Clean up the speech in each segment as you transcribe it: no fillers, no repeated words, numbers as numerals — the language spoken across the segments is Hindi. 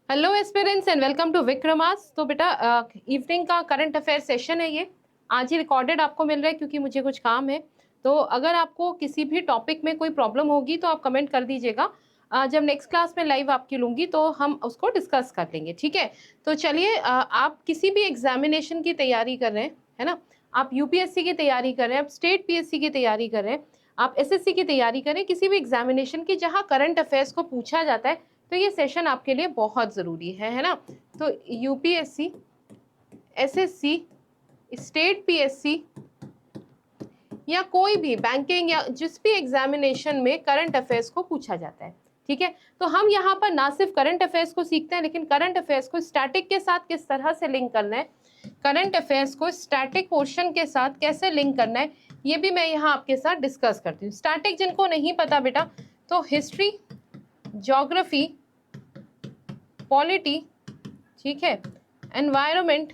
Hello aspirants and welcome to Vikramas. तो बेटा इवनिंग का करंट अफेयर सेशन है, ये आज ही रिकॉर्डेड आपको मिल रहा है क्योंकि मुझे कुछ काम है। तो अगर आपको किसी भी टॉपिक में कोई प्रॉब्लम होगी तो आप कमेंट कर दीजिएगा। जब नेक्स्ट क्लास में लाइव आपकी लूंगी तो हम उसको डिस्कस कर लेंगे, ठीक है। तो चलिए, आप किसी भी एग्जामिनेशन की तैयारी कर रहे हैं, है ना। आप यूपीएससी की तैयारी कर रहे हैं, आप स्टेट पीएससी की तैयारी कर रहे हैं, आप एसएससी की तैयारी करें, किसी भी एग्जामिनेशन की जहाँ करंट अफेयर्स को पूछा जाता है, तो ये सेशन आपके लिए बहुत ज़रूरी है ना। तो यूपीएससी, एसएससी, स्टेट पीएससी या कोई भी बैंकिंग या जिस भी एग्जामिनेशन में करंट अफेयर्स को पूछा जाता है, ठीक है। तो हम यहाँ पर ना सिर्फ करंट अफेयर्स को सीखते हैं, लेकिन करंट अफेयर्स को स्टैटिक के साथ किस तरह से लिंक करना है, करंट अफेयर्स को स्टैटिक पोर्शन के साथ कैसे लिंक करना है, ये भी मैं यहाँ आपके साथ डिस्कस करती हूँ। स्टैटिक जिनको नहीं पता बेटा, तो हिस्ट्री, ज्योग्राफी, पॉलिटी, ठीक है, एनवायरनमेंट,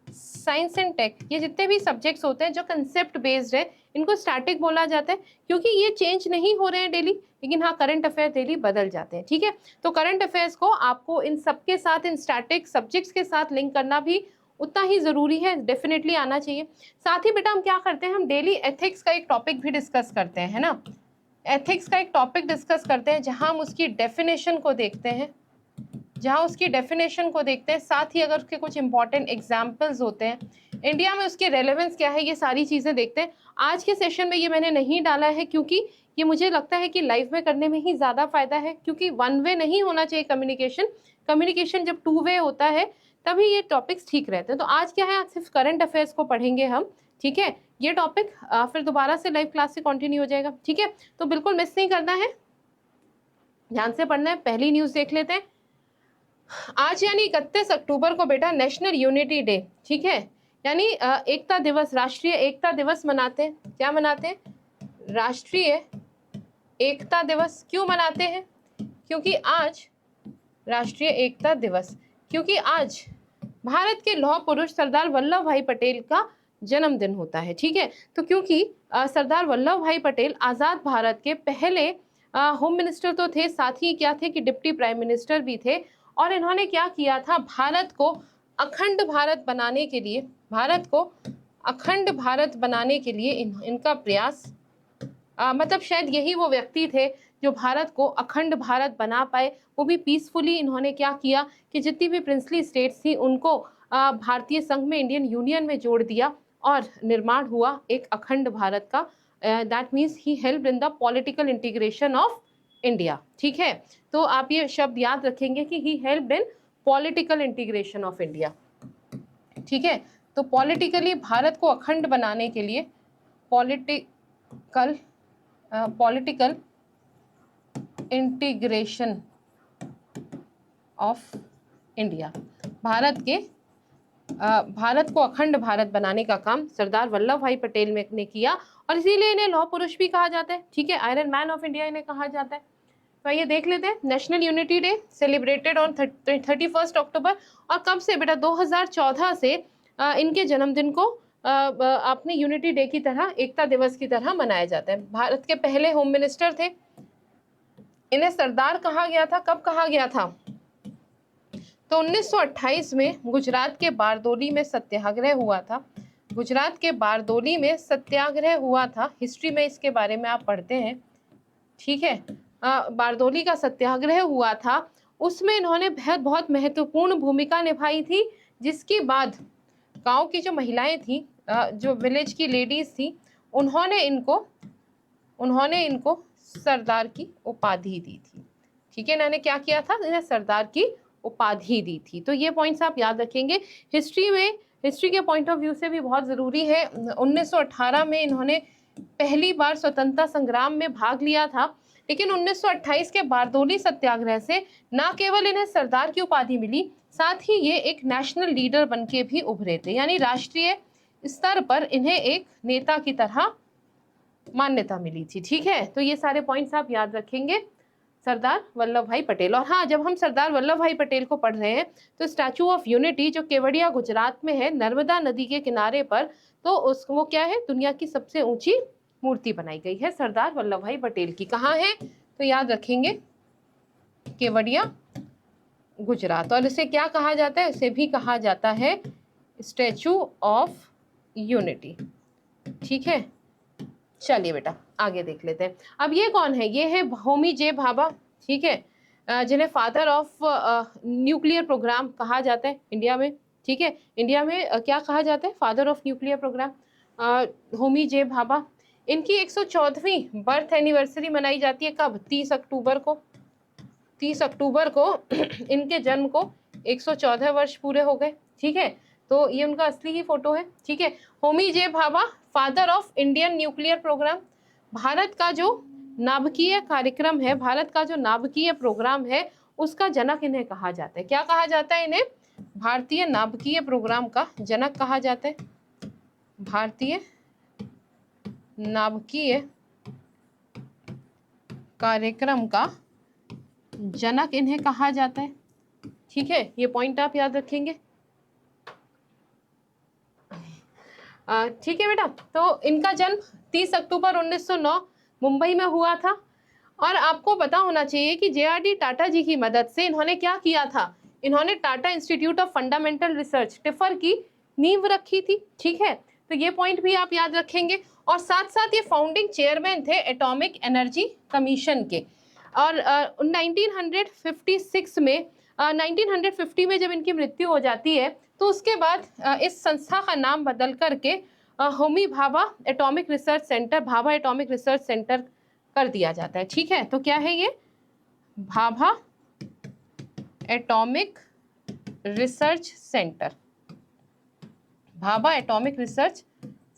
साइंस एंड टेक, ये जितने भी सब्जेक्ट्स होते हैं जो कंसेप्ट बेस्ड है, इनको स्टैटिक बोला जाता है क्योंकि ये चेंज नहीं हो रहे हैं डेली, लेकिन हाँ करंट अफेयर डेली बदल जाते हैं, ठीक है। तो करंट अफेयर्स को आपको इन सबके साथ, इन स्टैटिक सब्जेक्ट्स के साथ लिंक करना भी उतना ही जरूरी है, डेफिनेटली आना चाहिए। साथ ही बेटा हम क्या करते हैं, हम डेली एथिक्स का एक टॉपिक भी डिस्कस करते हैं, है ना। एथिक्स का एक टॉपिक डिस्कस करते हैं जहां हम उसकी डेफिनेशन को देखते हैं, साथ ही अगर उसके कुछ इंपॉर्टेंट एग्जाम्पल्स होते हैं, इंडिया में उसकी रेलेवेंस क्या है, ये सारी चीज़ें देखते हैं। आज के सेशन में ये मैंने नहीं डाला है क्योंकि ये मुझे लगता है कि लाइव में करने में ही ज़्यादा फायदा है, क्योंकि वन वे नहीं होना चाहिए कम्युनिकेशन जब टू वे होता है तभी ये टॉपिक्स ठीक रहते हैं। तो आज क्या है, आज सिर्फ करंट अफेयर्स को पढ़ेंगे हम, ठीक है। ये टॉपिक फिर दोबारा से लाइव क्लास से कंटिन्यू हो जाएगा, ठीक है। तो बिल्कुल मिस नहीं करना है, ध्यान से पढ़ना है। पहली न्यूज़ देख लेते हैं। आज यानी 31 अक्टूबर को बेटा नेशनल यूनिटी डे, ठीक है, यानी एकता दिवस, राष्ट्रीय एकता दिवस मनाते हैं। क्या मनाते हैं? राष्ट्रीय एकता दिवस। क्यों मनाते हैं? क्योंकि आज राष्ट्रीय एकता दिवस, क्योंकि आज भारत के लौह पुरुष सरदार वल्लभ भाई पटेल का जन्मदिन होता है, ठीक है। तो क्योंकि सरदार वल्लभ भाई पटेल आज़ाद भारत के पहले होम मिनिस्टर तो थे, साथ ही क्या थे कि डिप्टी प्राइम मिनिस्टर भी थे। और इन्होंने क्या किया था, भारत को अखंड भारत बनाने के लिए, इनका प्रयास, मतलब शायद यही वो व्यक्ति थे जो भारत को अखंड भारत बना पाए, वो भी पीसफुली। इन्होंने क्या किया कि जितनी भी प्रिंसली स्टेट्स थी उनको भारतीय संघ में, इंडियन यूनियन में जोड़ दिया और निर्माण हुआ एक अखंड भारत का। That means he helped in the political integration of India, ठीक है। तो आप ये शब्द याद रखेंगे कि he helped in political integration of India, ठीक है। तो पॉलिटिकली भारत को अखंड बनाने के लिए political integration of India, Bharat को अखंड भारत बनाने का काम सरदार वल्लभ भाई पटेल ने किया, और इसीलिए इन्हें लौह पुरुष भी कहा जाता है, ठीक है। आयरन मैन ऑफ इंडिया इन्हें कहा जाता है। तो ये देख लेते हैं, national unity day celebrated on 31 अक्टूबर। और कब से बेटा? 2014 से इनके जन्मदिन को अपने यूनिटी डे की तरह, एकता दिवस की तरह मनाया जाता है। भारत के पहले होम मिनिस्टर थे, इन्हें सरदार कहा गया था। कब कहा गया था? तो 1928 में गुजरात के बारदोली में सत्याग्रह हुआ था। हिस्ट्री में इसके बारे में आप पढ़ते हैं, ठीक है। बारदोली का सत्याग्रह हुआ था, उसमें इन्होंने बहुत महत्वपूर्ण भूमिका निभाई थी, जिसके बाद गांव की जो महिलाएं थी, जो विलेज की लेडीज थी, उन्होंने इनको सरदार की उपाधि दी थी, ठीक है। इन्होंने क्या किया था? इन्हें सरदार की उपाधि दी थी। तो ये पॉइंट्स आप याद रखेंगे। हिस्ट्री के पॉइंट ऑफ व्यू से भी बहुत ज़रूरी है। 1918 में इन्होंने पहली बार स्वतंत्रता संग्राम में भाग लिया था, लेकिन 1928 के बारदोली सत्याग्रह से न केवल इन्हें सरदार की उपाधि मिली, साथ ही ये एक नेशनल लीडर बनके भी उभरे थे, यानी राष्ट्रीय स्तर पर इन्हें एक नेता की तरह मान्यता मिली थी, ठीक है। तो ये सारे पॉइंट्स आप याद रखेंगे, सरदार वल्लभ भाई पटेल। और हाँ, जब हम सरदार वल्लभ भाई पटेल को पढ़ रहे हैं तो स्टैचू ऑफ यूनिटी जो केवड़िया गुजरात में है, नर्मदा नदी के किनारे पर, तो वो क्या है? दुनिया की सबसे ऊंची मूर्ति बनाई गई है सरदार वल्लभ भाई पटेल की। कहाँ है? तो याद रखेंगे केवड़िया गुजरात। और इसे क्या कहा जाता है? इसे भी कहा जाता है स्टैचू ऑफ यूनिटी। ठीक है, चलिए बेटा आगे देख लेते हैं। अब ये कौन है? ये है होमी जे भाभा। ठीक है, जिन्हें फादर ऑफ न्यूक्लियर प्रोग्राम कहा जाता है इंडिया में। ठीक है, इंडिया में क्या कहा जाता है? Father of nuclear program, Homi J Bhabha. इनकी 114वीं बर्थ एनिवर्सरी मनाई जाती है। कब? 30 अक्टूबर को। 30 अक्टूबर को इनके जन्म को 114 वर्ष पूरे हो गए। ठीक है, तो ये उनका असली ही फोटो है। ठीक है, Homi J Bhabha, father of Indian nuclear program. Bharat का जो नाभिकीय कार्यक्रम है, भारत का जो नाभिकीय प्रोग्राम है, उसका जनक इन्हें कहा जाता है। क्या कहा जाता है इन्हें? भारतीय नाभिकीय प्रोग्राम का जनक कहा जाता है। भारतीय नाभिकीय कार्यक्रम का जनक इन्हें कहा जाता है। ठीक है, ये पॉइंट आप याद रखेंगे। ठीक है बेटा, तो इनका जन्म 30 अक्टूबर 1909 मुंबई में हुआ था। और आपको पता होना चाहिए कि JRD टाटा जी की मदद से इन्होंने क्या किया था? इन्होंने Tata institute of fundamental research tipper की नींव रखी थी। ठीक है, तो ये पॉइंट भी आप याद रखेंगे। और साथ साथ ये फाउंडिंग चेयरमैन थे एटॉमिक एनर्जी कमीशन के। और 1956 में 1950 में जब इनकी मृत्यु हो जाती है, तो उसके बाद इस संस्था का नाम बदल करके Homi Bhabha atomic research centre, Bhabha atomic research centre कर दिया जाता है। ठीक है, तो क्या है ये? Bhabha atomic research centre. Bhabha atomic research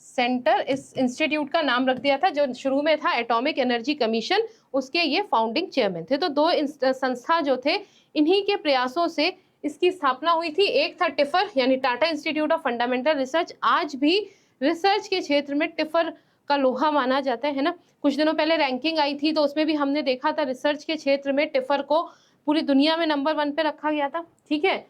centre इस इंस्टीट्यूट का नाम रख दिया था, जो शुरू में था एटॉमिक एनर्जी कमीशन, उसके ये फाउंडिंग चेयरमैन थे। तो दो संस्था जो थे, इन्हीं के प्रयासों से इसकी स्थापना हुई थी। एक था टिफर यानी Tata institute of fundamental research. आज भी रिसर्च के क्षेत्र में टिफर का लोहा माना जाता है ना। कुछ दिनों पहले रैंकिंग आई थी, तो उसमें भी हमने देखा था रिसर्च के क्षेत्र में टिफर को पूरी दुनिया में नंबर 1 पे रखा गया था। ठीक है,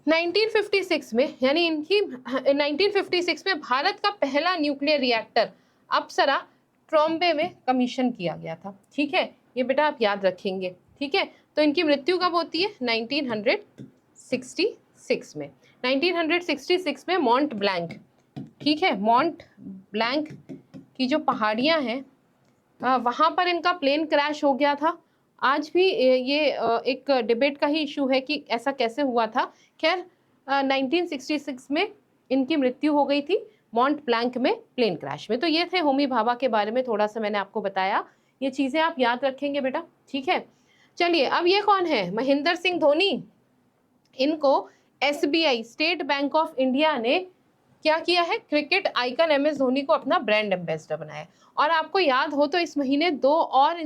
1956 में यानी इनकी 1956 में भारत का पहला न्यूक्लियर रिएक्टर अप्सरा ट्रॉम्बे में कमीशन किया गया था। ठीक है, ये बेटा आप याद रखेंगे। ठीक है, तो इनकी मृत्यु कब होती है? 1966 में। 1966 में मॉन्ट ब्लैंक, ठीक है, मॉन्ट ब्लैंक की जो पहाड़ियां हैं वहां पर इनका प्लेन क्रैश हो गया था। आज भी ये एक डिबेट का ही इशू है कि ऐसा कैसे हुआ था। खैर 1966 में इनकी मृत्यु हो गई थी मॉन्ट ब्लैंक में प्लेन क्रैश में। तो ये थे होमी भाभा के बारे में थोड़ा सा मैंने आपको बताया। ये चीज़ें आप याद रखेंगे बेटा। ठीक है, चलिए अब ये कौन है? महेंद्र सिंह धोनी। इनको SBI state bank of India ने क्या किया है? क्रिकेट आइकन MS धोनी को अपना ब्रांड एम्बेसडर बनाया। और आपको याद हो तो इस महीने दो और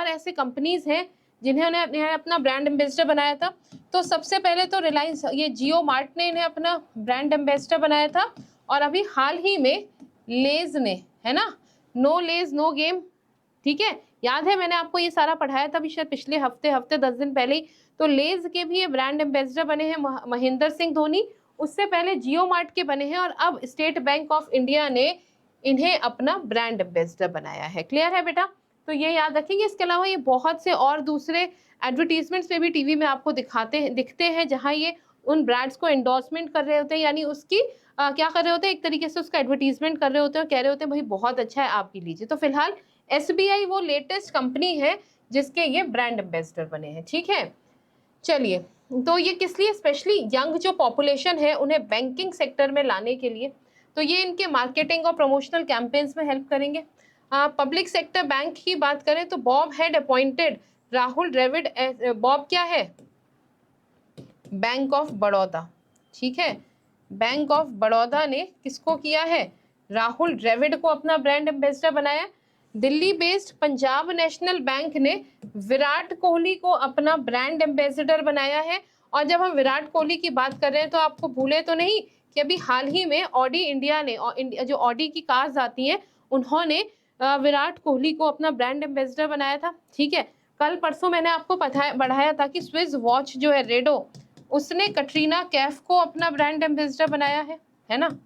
ऐसे कंपनीज हैं जिन्होंने अपना ब्रांड एम्बेसडर बनाया था। तो सबसे पहले तो रिलायंस, ये जियो मार्ट ने इन्हें अपना ब्रांड एम्बेसडर बनाया था। और अभी हाल ही में लेज ने, है ना, नो लेज नो गेम। ठीक है, याद है मैंने आपको ये सारा पढ़ाया था भी शायद पिछले हफ्ते 10 दिन पहले ही। तो लेज के भी ये ब्रांड एम्बेसडर बने हैं महेंद्र सिंह धोनी। उससे पहले जियो मार्ट के बने हैं। और अब स्टेट बैंक ऑफ इंडिया ने इन्हें अपना ब्रांड एम्बेसडर बनाया है। क्लियर है बेटा? तो ये याद रखेंगे। इसके अलावा ये बहुत से और दूसरे एडवर्टीजमेंट्स पे भी टीवी में आपको दिखते हैं जहां ये उन ब्रांड्स को एंडोर्समेंट कर रहे होते हैं, यानी उसकी क्या कर रहे होते हैं, एक तरीके से उसका एडवर्टीजमेंट कर रहे होते हैं और कह रहे होते हैं भाई बहुत अच्छा है, आप भी लीजिए। तो फिलहाल SBI वो लेटेस्ट कंपनी है जिसके ये ब्रांड एम्बेसडर बने हैं। ठीक है, चलिए, तो ये किस लिए? स्पेशली यंग जो पॉपुलेशन है उन्हें बैंकिंग सेक्टर में लाने के लिए। तो ये इनके मार्केटिंग और प्रमोशनल कैंपेन्स में हेल्प करेंगे। पब्लिक सेक्टर बैंक की बात करें तो BoB had appointed Rahul Dravid. BoB क्या है? Bank of Baroda. ठीक है, बैंक ऑफ बड़ौदा ने किसको किया है? राहुल द्रविड़ को अपना ब्रांड एम्बेसडर बनाया। Delhi based Punjab national bank ने विराट कोहली को अपना ब्रांड एम्बेसडर बनाया है। और जब हम विराट कोहली की बात कर रहे हैं तो आपको भूले तो नहीं कि अभी हाल ही में ऑडी इंडिया ने, जो ऑडी की कार्स आती हैं, उन्होंने विराट कोहली को अपना ब्रांड एम्बेसडर बनाया था। ठीक है, कल परसों मैंने आपको बढ़ाया था कि स्विस वॉच जो है रेडो, उसने कटरीना कैफ को अपना ब्रांड एम्बेसडर बनाया है ना।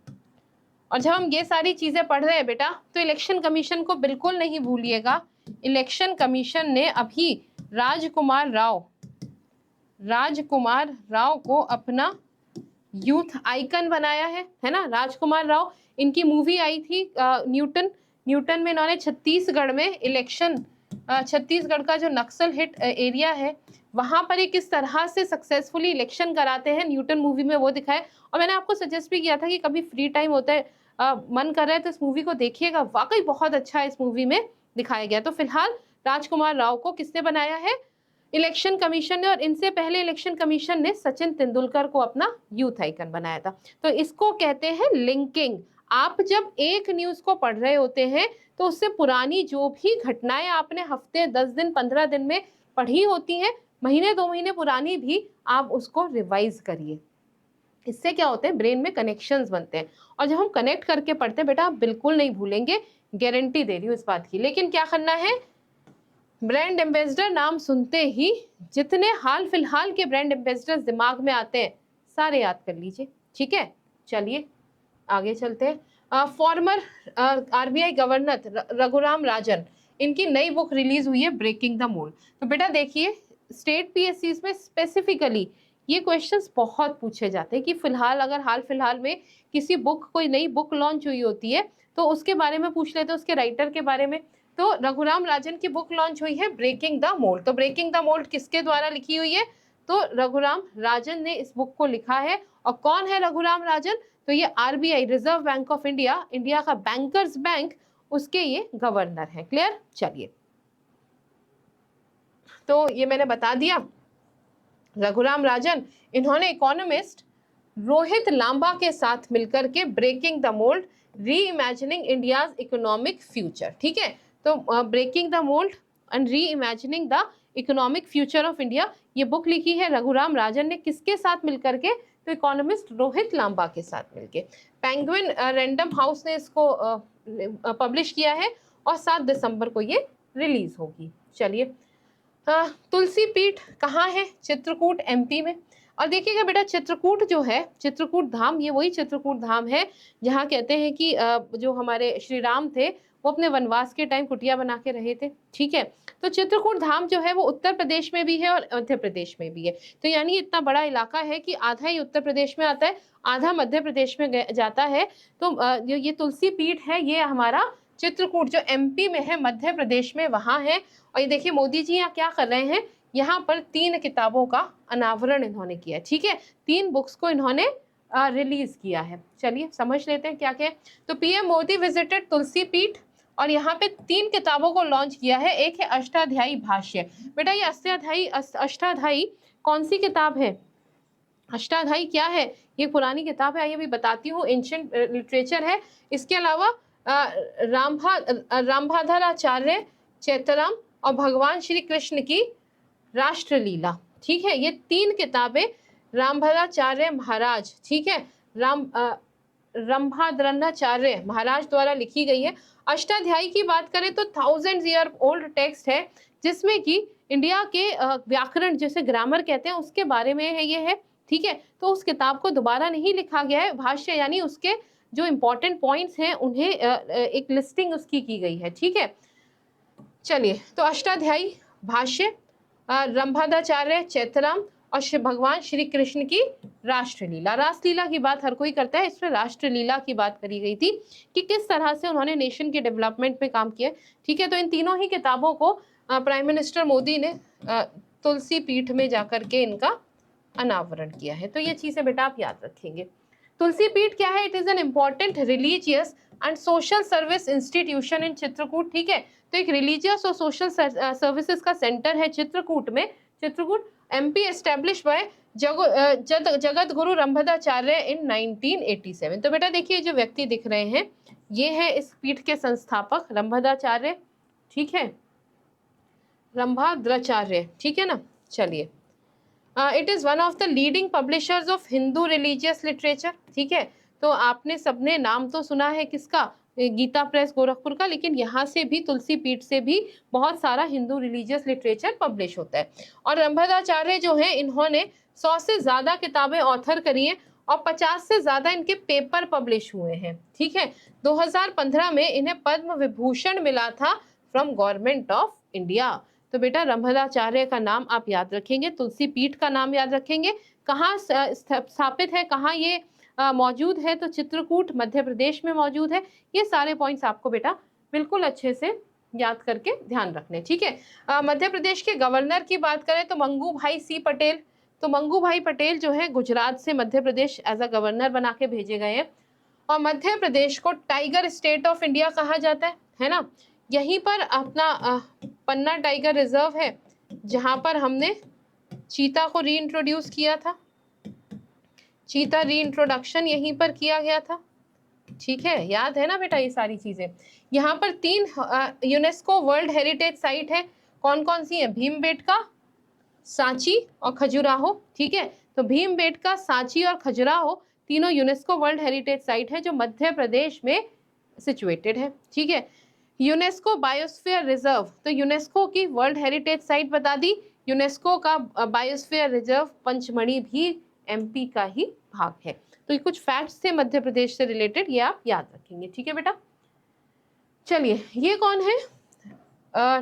और जब हम ये सारी चीजें पढ़ रहे हैं बेटा, तो इलेक्शन कमीशन को बिल्कुल नहीं भूलिएगा। इलेक्शन कमीशन ने अभी राजकुमार राव राजकुमार राव को अपना यूथ आइकन बनाया है ना। राजकुमार राव, इनकी मूवी आई थी न्यूटन। न्यूटन में इन्होंने छत्तीसगढ़ में इलेक्शन, छत्तीसगढ़ का जो नक्सल हिट एरिया है वहां पर ये किस तरह से सक्सेसफुली इलेक्शन कराते हैं, न्यूटन मूवी में वो दिखाए। और मैंने आपको सजेस्ट भी किया था कि कभी फ्री टाइम होता है, मन कर रहा है तो इस मूवी को देखिएगा, वाकई बहुत अच्छा है इस मूवी में दिखाया गया। तो फिलहाल राजकुमार राव को किसने बनाया है, इलेक्शन कमीशन ने। और इनसे पहले इलेक्शन कमीशन ने सचिन तेंदुलकर को अपना यूथ आइकन बनाया था। तो इसको कहते हैं लिंकिंग। आप जब एक न्यूज को पढ़ रहे होते हैं तो उससे पुरानी जो भी घटनाएं आपने हफ्ते 10 दिन 15 दिन में पढ़ी होती हैं, महीने 2 महीने पुरानी भी, आप उसको रिवाइज करिए। इससे क्या होते हैं, ब्रेन में कनेक्शंस बनते हैं। और जब हम कनेक्ट करके पढ़ते हैं बेटा, आप बिल्कुल नहीं भूलेंगे, गारंटी दे रही हूँ इस बात की। लेकिन क्या करना है, ब्रांड एम्बेसडर नाम सुनते ही जितने हाल फिलहाल के ब्रांड एम्बेसडर्स दिमाग में आते हैं सारे याद कर लीजिए, ठीक है। चलिए आगे चलते हैं। Farmer RBI governor Raghuram Rajan, इनकी नई बुक रिलीज हुई है, ब्रेकिंग द मोल्ड। तो बेटा देखिए, स्टेट पीएससीज में स्पेसिफिकली ये क्वेश्चंस बहुत पूछे जाते हैं कि फिलहाल अगर हाल फिलहाल में किसी बुक, कोई नई बुक लॉन्च हुई होती है तो उसके बारे में पूछ लेते हैं, उसके राइटर के बारे में। तो रघुराम राजन की बुक लॉन्च हुई है ब्रेकिंग द मोल्ड। तो ब्रेकिंग द मोल्ड किसके द्वारा लिखी हुई है, तो रघुराम राजन ने इस बुक को लिखा है। और कौन है रघुराम राजन, तो ये RBI, reserve bank of India, India का बैंकर्स बैंक, उसके ये गवर्नर हैं। क्लियर। चलिए, तो ये मैंने बता दिया, रघुराम राजन, इन्होंने इकोनॉमिस्ट रोहित लांबा के साथ मिलकर के ब्रेकिंग द मोल्ड, री इमेजिनिंग इंडियाज इकोनॉमिक फ्यूचर, ठीक है। तो breaking the mould and re imagining the economic future of India, ये बुक लिखी है रघुराम राजन ने, किसके साथ मिलकर के, तो इकोनॉमिस्ट रोहित लांबा के साथ मिलके। पेंगुइन रैंडम हाउस ने इसको पब्लिश किया है और 7 दिसंबर को ये रिलीज होगी। चलिए, तुलसी पीठ कहाँ है, चित्रकूट एमपी में। और देखिएगा बेटा, चित्रकूट जो है, चित्रकूट धाम, ये वही चित्रकूट धाम है जहाँ कहते हैं कि जो हमारे श्री राम थे वो अपने वनवास के टाइम कुटिया बना के रहे थे, ठीक है। तो चित्रकूट धाम जो है वो उत्तर प्रदेश में भी है और मध्य प्रदेश में भी है। तो यानी इतना बड़ा इलाका है कि आधा ही उत्तर प्रदेश में आता है, आधा मध्य प्रदेश में जाता है। तो ये तुलसी पीठ है, ये हमारा चित्रकूट जो एमपी में है, मध्य प्रदेश में, वहां है। और ये देखिए मोदी जी यहाँ क्या कर रहे हैं, यहाँ पर 3 किताबों का अनावरण इन्होंने किया, ठीक है। 3 बुक्स को इन्होंने रिलीज किया है। चलिए समझ लेते हैं क्या क्या है। तो पीएम मोदी विजिटेड तुलसी पीठ और यहाँ पे 3 किताबों को लॉन्च किया है। एक है अष्टाध्यायी भाष्य। बेटा ये अष्टाध्यायी कौन सी किताब है, अष्टाध्यायी क्या है, ये पुरानी किताब है, आइए अभी बताती हूँ, एंशिएंट लिटरेचर है। इसके अलावा रामभाद्राचार्य चैतराम और भगवान श्री कृष्ण की राष्ट्रलीला, ठीक है। ये 3 किताबें रामभाद्राचार्य महाराज, ठीक है, रामभाद्राचार्य महाराज द्वारा लिखी गई है। अष्टाध्यायी की बात करें तो 1000 ईयर ओल्ड टेक्स्ट है, जिसमें कि इंडिया के व्याकरण, जैसे ग्रामर कहते हैं, उसके बारे में है ये है, ठीक है। तो उस किताब को दोबारा नहीं लिखा गया है, भाष्य यानी उसके जो इम्पोर्टेंट पॉइंट्स हैं उन्हें एक लिस्टिंग उसकी की गई है, ठीक है। चलिए, तो अष्टाध्यायी भाष्य, रामभाद्राचार्य चैतराम और भगवान श्री कृष्ण की राष्ट्रलीला। रासलीला की बात हर कोई करता है, इसमें राष्ट्रलीला की बात करी गई थी कि किस तरह से उन्होंने नेशन के डेवलपमेंट में काम किया, ठीक है। तो इन तीनों ही किताबों को प्राइम मिनिस्टर मोदी ने तुलसी पीठ में जाकर के इनका अनावरण किया है। तो ये चीजें बेटा आप याद रखेंगे। तुलसी पीठ क्या है, it is an important religious and social service institution इन चित्रकूट, ठीक है। तो एक रिलीजियस और सोशल सर्विसेज का सेंटर है चित्रकूट में। Chitrakoot MP establish by Jagat Guru रामभाद्राचार्य इन 1987। तो बेटा देखिए जो व्यक्ति दिख रहे हैं ये है इस पीठ के संस्थापक रामभाद्राचार्य, ठीक है, रामभाद्राचार्य, ठीक है ना। चलिए, it is one of the leading publishers of Hindu religious literature, ठीक है। तो आपने सबने नाम तो सुना है किसका, गीता प्रेस गोरखपुर का, लेकिन यहाँ से भी तुलसी पीठ से भी बहुत सारा हिंदू रिलीजियस लिटरेचर पब्लिश होता है। और रामभाद्राचार्य जो है इन्होंने 100 से ज़्यादा किताबें ऑथर करी हैं और 50 से ज़्यादा इनके पेपर पब्लिश हुए हैं, ठीक है। 2015 में इन्हें पद्म विभूषण मिला था फ्रॉम गवर्नमेंट ऑफ इंडिया। तो बेटा रमदाचार्य का नाम आप याद रखेंगे, तुलसी पीठ का नाम याद रखेंगे, कहाँ स्थापित है, कहाँ ये मौजूद है, तो चित्रकूट मध्य प्रदेश में मौजूद है। ये सारे पॉइंट्स आपको बेटा बिल्कुल अच्छे से याद करके ध्यान रखने, ठीक है। मध्य प्रदेश के गवर्नर की बात करें तो मंगू भाई सी पटेल। तो मंगू भाई पटेल जो है गुजरात से Madhya Pradesh as a governor बना के भेजे गए हैं। और मध्य प्रदेश को टाइगर स्टेट ऑफ इंडिया कहा जाता है ना। यहीं पर अपना पन्ना टाइगर रिजर्व है, जहां पर हमने चीता को रीइंट्रोड्यूस किया था, चीता रीइंट्रोडक्शन यहीं पर किया गया था, ठीक है, याद है ना बेटा ये सारी चीजें। यहाँ पर 3 यूनेस्को वर्ल्ड हेरिटेज साइट है, कौन कौन सी है, भीमबेटका, सांची और खजुराहो, ठीक है। तो भीमबेटका, सांची और खजुराहो तीनों यूनेस्को वर्ल्ड हेरिटेज साइट है जो मध्य प्रदेश में सिचुएटेड है, ठीक है। यूनेस्को बायोस्फीयर रिजर्व, तो यूनेस्को की वर्ल्ड हेरिटेज साइट बता दी, यूनेस्को का बायोस्फीयर रिजर्व पंचमढ़ी भी एमपी का ही भाग है। तो ये कुछ फैक्ट्स थे मध्य प्रदेश से रिलेटेड, ये आप याद रखेंगे, ठीक है बेटा। चलिए, ये कौन है,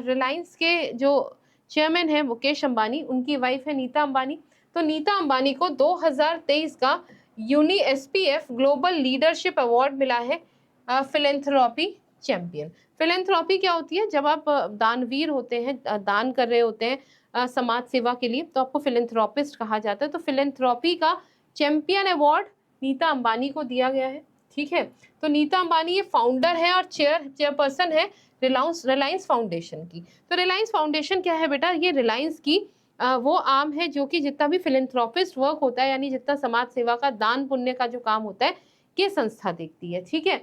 रिलायंस के जो चेयरमैन है मुकेश अंबानी, उनकी वाइफ है नीता अंबानी। तो नीता अंबानी को 2023 का uni SPF global leadership award मिला है, फिलेंथ्रोपी चैंपियन। फिलेंथ्रोपी क्या होती है, जब आप दानवीर होते हैं, दान कर रहे होते हैं समाज सेवा के लिए, तो आपको फिलेंथ्रोपिस्ट कहा जाता है। तो फिलेंथ्रोपी का चैंपियन अवार्ड नीता अंबानी को दिया गया है, ठीक है। तो नीता अंबानी ये फाउंडर है और चेयरपर्सन है रिलायंस फाउंडेशन की। तो रिलायंस फाउंडेशन क्या है बेटा, ये रिलायंस की वो आर्म है जो कि जितना भी फिलेंथ्रोपिस्ट वर्क होता है, यानी जितना समाज सेवा का दान पुण्य का जो काम होता है, ये संस्था देखती है, ठीक है।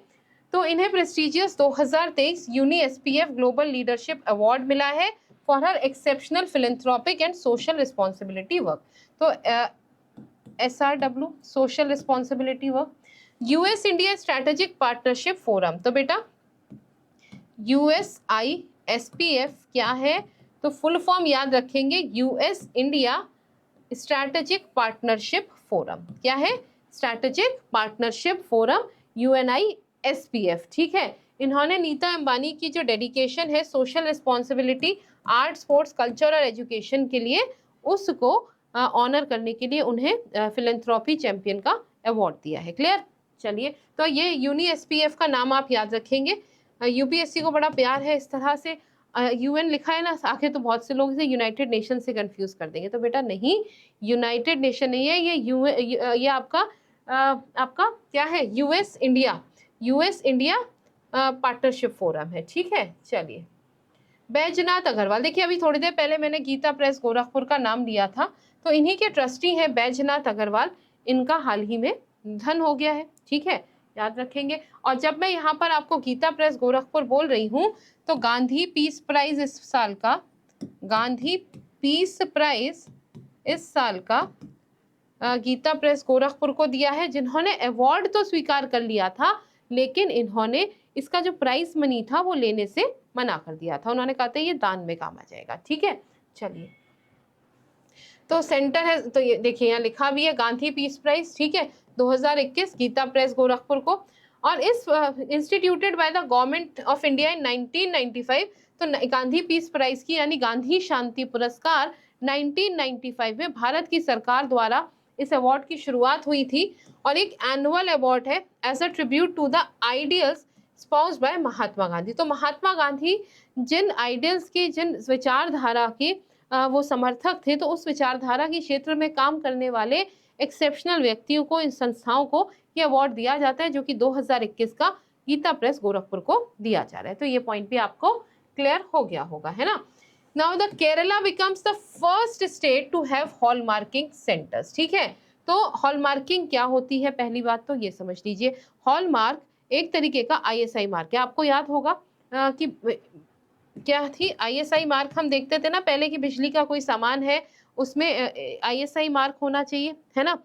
तो इन्हें prestigious 2023 uni SPF global leadership award मिला है for her exceptional philanthropic and social responsibility work. तो SRW social responsibility work. US India strategic partnership forum, तो बेटा USISPF क्या है, तो फुल फॉर्म याद रखेंगे, US India strategic partnership forum. क्या है, स्ट्रेटेजिक पार्टनरशिप फोरम, UNISPF, ठीक है। इन्होंने नीता अंबानी की जो डेडिकेशन है social responsibility, art, sports, culture और एजुकेशन के लिए, उसको ऑनर करने के लिए उन्हें फिलेंथ्रोपी चैंपियन का अवार्ड दिया है। क्लियर। चलिए, तो ये यूनी एसपीएफ का नाम आप याद रखेंगे। यूपीएससी को बड़ा प्यार है इस तरह से UN लिखा है ना, आखिर तो बहुत से लोग इसे यूनाइटेड नेशन से कंफ्यूज कर देंगे। तो बेटा नहीं, यूनाइटेड नेशन नहीं है ये, ये आपका क्या है, यूएस इंडिया पार्टनरशिप फोरम है, ठीक है। चलिए, बैजनाथ अग्रवाल, देखिए अभी थोड़ी देर पहले मैंने गीता प्रेस गोरखपुर का नाम लिया था, तो इन्हीं के ट्रस्टी हैं बैजनाथ अग्रवाल, इनका हाल ही में निधन हो गया है, ठीक है, याद रखेंगे। और जब मैं यहाँ पर आपको गीता प्रेस गोरखपुर बोल रही हूँ, तो गांधी पीस प्राइज इस साल का, गांधी पीस प्राइज इस साल का गीता प्रेस गोरखपुर को दिया है, जिन्होंने अवार्ड तो स्वीकार कर लिया था, लेकिन इन्होंने इसका जो प्राइज मनी था वो लेने से मना कर दिया था। उन्होंने कहा था ये दान में काम आ जाएगा, ठीक है। चलिए, तो सेंटर है, तो ये देखिए यहाँ लिखा भी है गांधी पीस प्राइज, ठीक है, 2021 गीता प्रेस गोरखपुर को। और इस instituted by the government of India in 1995। तो गांधी पीस प्राइज की यानी गांधी शांति पुरस्कार 1995 में भारत की सरकार द्वारा इस अवार्ड की शुरुआत हुई थी, और एक एनुअल अवार्ड है as a tribute to the ideals espoused by Mahatma Gandhi. तो महात्मा गांधी जिन आइडियल्स की, जिन विचारधारा के वो समर्थक थे, तो उस विचारधारा के क्षेत्र में काम करने वाले एक्सेप्शनल व्यक्तियों को, इन संस्थाओं को ये अवार्ड दिया जाता है, जो कि 2021 का गीता प्रेस गोरखपुर को दिया जा रहा है। तो ये पॉइंट भी आपको क्लियर हो गया होगा, है ना। Now the Kerala becomes the first state to have hallmarking centres, ठीक है। तो हॉलमार्किंग क्या होती है, पहली बात तो ये समझ लीजिए, हॉलमार्क एक तरीके का ISI मार्क है। आपको याद होगा कि क्या थी ISI मार्क, हम देखते थे ना पहले कि बिजली का कोई सामान है उसमें ISI मार्क होना चाहिए, है ना,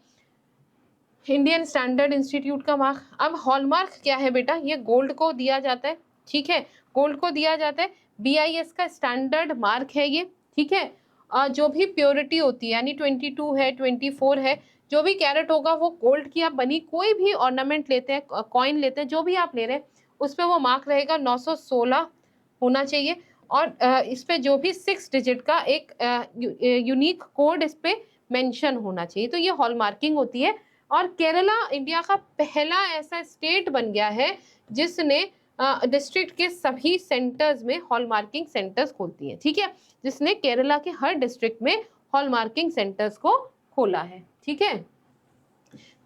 इंडियन स्टैंडर्ड इंस्टीट्यूट का मार्क। अब हॉलमार्क क्या है बेटा, ये गोल्ड को दिया जाता है, ठीक है, गोल्ड को दिया जाता है, BIS का स्टैंडर्ड मार्क है ये, ठीक है। जो भी प्योरिटी होती है, यानी 22 है, 24 है, जो भी कैरेट होगा वो गोल्ड की आप बनी कोई भी ऑर्नामेंट लेते हैं, कॉइन लेते हैं, जो भी आप ले रहे हैं, उस पर वो मार्क रहेगा 916 होना चाहिए। और इस पे जो भी 6 डिजिट का एक यूनिक कोड इस पे मेंशन होना चाहिए, तो ये हॉलमार्किंग होती है। और केरला इंडिया का पहला ऐसा स्टेट बन गया है जिसने डिस्ट्रिक्ट के सभी सेंटर्स में हॉलमार्किंग सेंटर्स खोलती है, ठीक है, जिसने केरला के हर डिस्ट्रिक्ट में हॉलमार्किंग सेंटर्स को खोला है, ठीक है।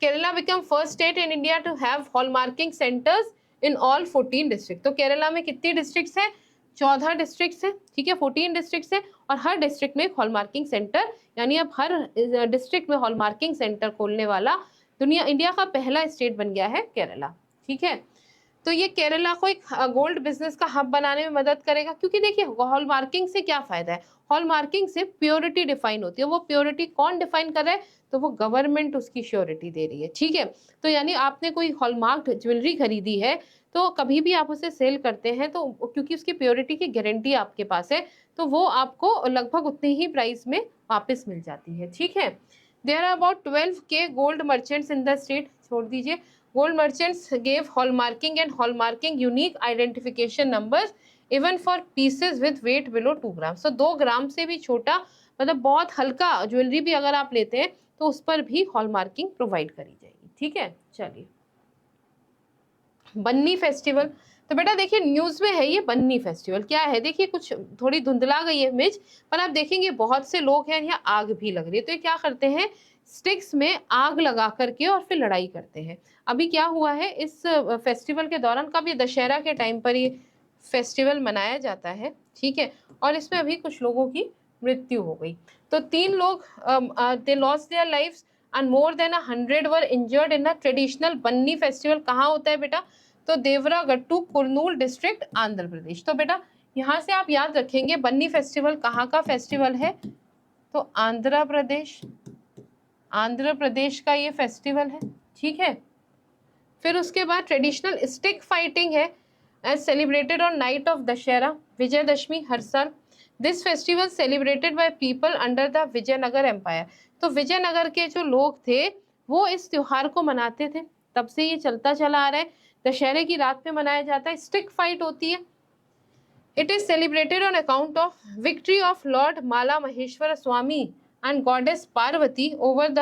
Kerala become first state in India to have hallmarking centres in all 14 district. तो केरला में कितनी डिस्ट्रिक्ट्स हैं? 14 डिस्ट्रिक्ट्स हैं, ठीक है, 14 डिस्ट्रिक्ट्स हैं, और हर डिस्ट्रिक्ट में एक हॉलमार्किंग सेंटर, यानी अब हर डिस्ट्रिक्ट में हॉलमार्किंग सेंटर खोलने वाला इंडिया का पहला स्टेट बन गया है केरला, ठीक है। तो ये केरला को एक गोल्ड बिजनेस का हब बनाने में मदद करेगा, क्योंकि देखिए हॉलमार्किंग से क्या फायदा है, हॉलमार्किंग से प्योरिटी डिफाइन होती है। वो प्योरिटी कौन डिफाइन कर रहा है? तो वो गवर्नमेंट उसकी श्योरिटी दे रही है, ठीक है। तो यानी आपने कोई हॉलमार्क ज्वेलरी खरीदी है तो कभी भी आप उसे सेल करते हैं तो क्योंकि उसकी प्योरिटी की गारंटी आपके पास है, तो वो आपको लगभग उतने ही प्राइस में वापस मिल जाती है, ठीक है। There are about 12K gold merchants in the state. छोड़ दीजिए, gold merchants gave hallmarking and hallmarking unique identification numbers even for pieces with weight below 2 gram. So 2 gram से भी छोटा, मतलब बहुत हल्का ज्वेलरी भी अगर आप लेते हैं तो उस पर भी हॉलमार्किंग प्रोवाइड करी जाएगी, ठीक है। चलिए, बन्नी फेस्टिवल। तो बेटा देखिए न्यूज में है ये बन्नी फेस्टिवल क्या है, देखिए कुछ थोड़ी धुंधला गई है इमेज, पर आप देखेंगे बहुत से लोग हैं, यहाँ आग भी लग रही है। तो ये क्या करते हैं, स्टिक्स में आग लगा करके और फिर लड़ाई करते हैं। अभी क्या हुआ है इस फेस्टिवल के दौरान, कब, ये दशहरा के टाइम पर ये फेस्टिवल मनाया जाता है, ठीक है। और इसमें अभी कुछ लोगों की मृत्यु हो गई। तो 3 लोग they lost their lives and more than 100 were injured in a traditional Banni festival. कहाँ होता है बेटा? तो देवरागट्टू, कुर्नूल डिस्ट्रिक्ट, आंध्र प्रदेश। तो बेटा यहाँ से आप याद रखेंगे बन्नी फेस्टिवल कहाँ का फेस्टिवल है, तो आंध्र प्रदेश का ये फेस्टिवल है, ठीक है। फिर उसके बाद ट्रेडिशनल स्टिक फाइटिंग है as celebrated on night of Dussehra, Vijayadashami हर साल। This festival celebrated by people under the Vijayanagara empire. तो विजयनगर के जो लोग थे वो इस त्योहार को मनाते थे, तब से ये चलता चला आ रहा है। दशहरे की रात में मनाया जाता है, स्टिक फाइट होती है। It is celebrated on account of victory of Lord Mala Maheshwar Swami and goddess Parvati over the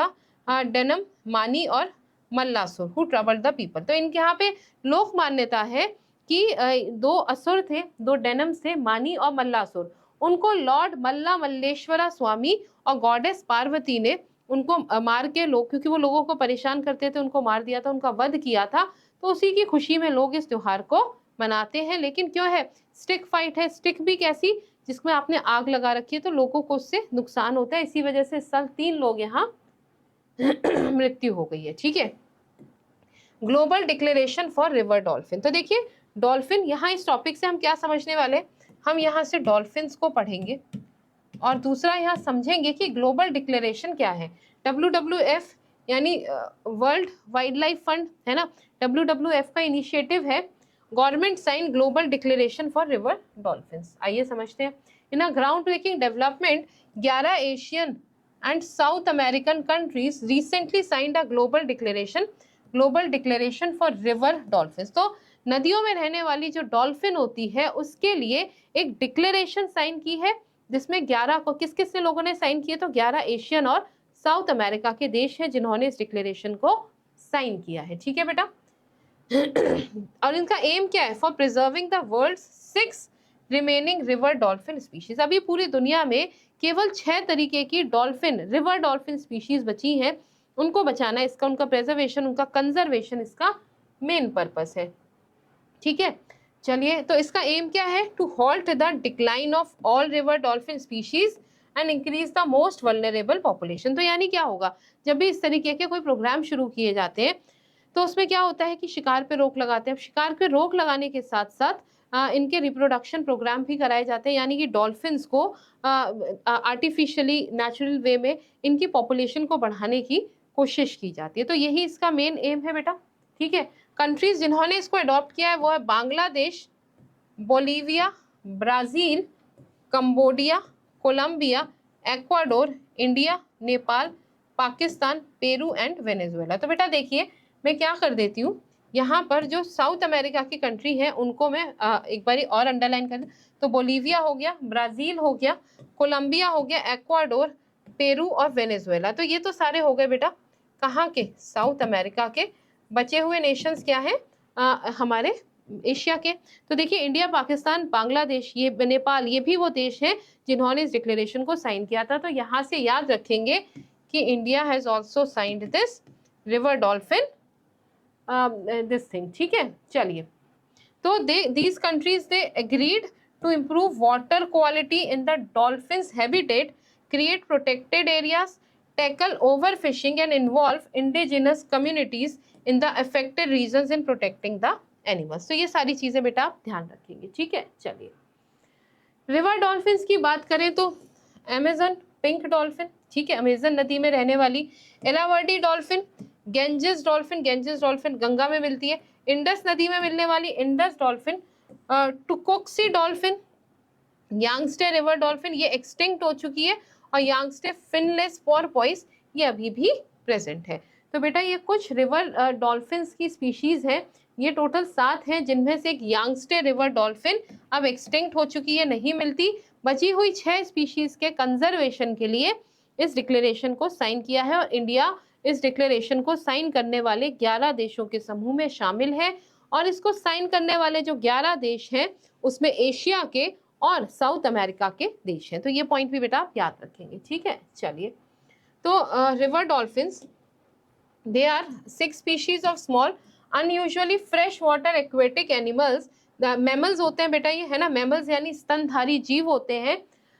denim, मानी और Mallasur who troubled the people. तो इनके यहाँ पे लोक मान्यता है कि 2 असुर थे, 2 डेनम्स थे, मानी और मल्लासुर। उनको लॉर्ड मल्ला मल्लेश्वरा स्वामी और गॉडेस पार्वती ने उनको मार के, लोग क्योंकि वो लोगों को परेशान करते थे, उनको मार दिया था, उनका वध किया था। तो उसी की खुशी में लोग इस त्योहार को मनाते हैं। लेकिन क्यों है, स्टिक फाइट है। स्टिक भी कैसी, जिसमें आपने आग लगा रखी है, तो लोगों को उससे नुकसान होता है। इसी वजह से इस साल 3 लोग यहाँ मृत्यु हो गई है, ठीक है। Global declaration for river dolphin. तो देखिए डॉल्फिन, यहाँ इस टॉपिक से हम क्या समझने वाले, हम यहाँ से डॉल्फिन्स को पढ़ेंगे और दूसरा यहाँ समझेंगे कि ग्लोबल डिक्लेरेशन क्या है। WWF यानी वर्ल्ड वाइल्ड लाइफ फंड है ना, WWF का इनिशिएटिव है government sign global declaration for river dolphins. आइए समझते हैं। In a ground breaking development 11 Asian and South American countries recently signed a global declaration for river dolphins. तो नदियों में रहने वाली जो डॉल्फिन होती है उसके लिए एक डिक्लेरेशन साइन की है, जिसमें 11 को किस किस से लोगों ने साइन किए, तो 11 एशियन और साउथ अमेरिका के देश हैं जिन्होंने इस डिक्लेरेशन को साइन किया है, ठीक है बेटा। और इनका एम क्या है, for preserving the world 6 remaining river dolphin species. अभी पूरी दुनिया में केवल 6 तरीके की डॉल्फिन, रिवर डॉल्फिन स्पीशीज बची हैं, उनको बचाना इसका, उनका प्रिजर्वेशन, उनका कंजर्वेशन इसका मेन पर्पस है, ठीक है। चलिए, तो इसका एम क्या है, to halt the decline of all river dolphin species and increase the most vulnerable population. तो यानी क्या होगा, जब भी इस तरीके के कोई प्रोग्राम शुरू किए जाते हैं तो उसमें क्या होता है कि शिकार पे रोक लगाते हैं। शिकार पे रोक लगाने के साथ साथ इनके रिप्रोडक्शन प्रोग्राम भी कराए जाते हैं, यानी कि डॉल्फिन्स को आर्टिफिशियली, नेचुरल वे में इनकी पॉपुलेशन को बढ़ाने की कोशिश की जाती है। तो यही इसका मेन एम है बेटा, ठीक है। कंट्रीज जिन्होंने इसको अडॉप्ट किया है वो है Bangladesh, Bolivia, Brazil, Cambodia, Colombia, Ecuador, India, Nepal, Pakistan, Peru and Venezuela. तो बेटा देखिए मैं क्या कर देती हूँ, यहाँ पर जो साउथ अमेरिका की कंट्री है उनको मैं एक बारी और अंडरलाइन कर दूं, तो बोलीविया हो गया, ब्राजील हो गया, कोलंबिया हो गया, एक्वाडोर, पेरू और वेनेजुएला। तो ये तो सारे हो गए बेटा कहाँ के, साउथ अमेरिका के। बचे हुए नेशंस क्या है हमारे एशिया के। तो देखिए इंडिया, पाकिस्तान, बांग्लादेश, ये नेपाल, ये भी वो देश हैं जिन्होंने इस डिक्लेरेशन को साइन किया था। तो यहाँ से याद रखेंगे कि India has also signed this river dolphin this thing, ठीक है। चलिए, तो these countries they agreed to improve water quality in the dolphins habitat, create protected areas, tackle overfishing and involve indigenous communities in the affected regions in protecting the animals। तो ये सारी चीजें बेटा आप ध्यान रखेंगे, ठीक है। चलिए, रिवर डॉल्फिन्स की बात करें तो अमेजन पिंक डॉल्फिन, ठीक है, अमेजन नदी में रहने वाली, Irrawaddy dolphin, Ganges dolphin, Ganges dolphin Ganga में मिलती है, इंडस नदी में मिलने वाली Indus dolphin, Tucuxi dolphin, Yangtze river dolphin ये एक्सटिंक्ट हो चुकी है, और यांगस्टे फिनलेस पोर्पोइस ये अभी भी प्रेजेंट है। तो बेटा ये कुछ रिवर डॉल्फिन्स की स्पीशीज हैं, ये टोटल 7 हैं, जिनमें से एक यांगस्टे रिवर डॉल्फिन अब एक्सटिंक्ट हो चुकी है, नहीं मिलती। बची हुई 6 स्पीशीज के कंजर्वेशन के लिए इस डिक्लेरेशन को साइन किया है, और इंडिया इस डिक्लेरेशन को साइन करने वाले 11 देशों के समूह में शामिल है। और इसको साइन करने वाले जो 11 देश हैं उसमें एशिया के और साउथ अमेरिका के देश हैं। तो ये पॉइंट भी बेटा आप याद रखेंगे, ठीक है। चलिए, तो river dolphins they are 6 species of small unusually fresh water aquatic animals. Mammals होते हैं बेटा ये, है ना, मैमल्स यानी स्तनधारी जीव होते हैं,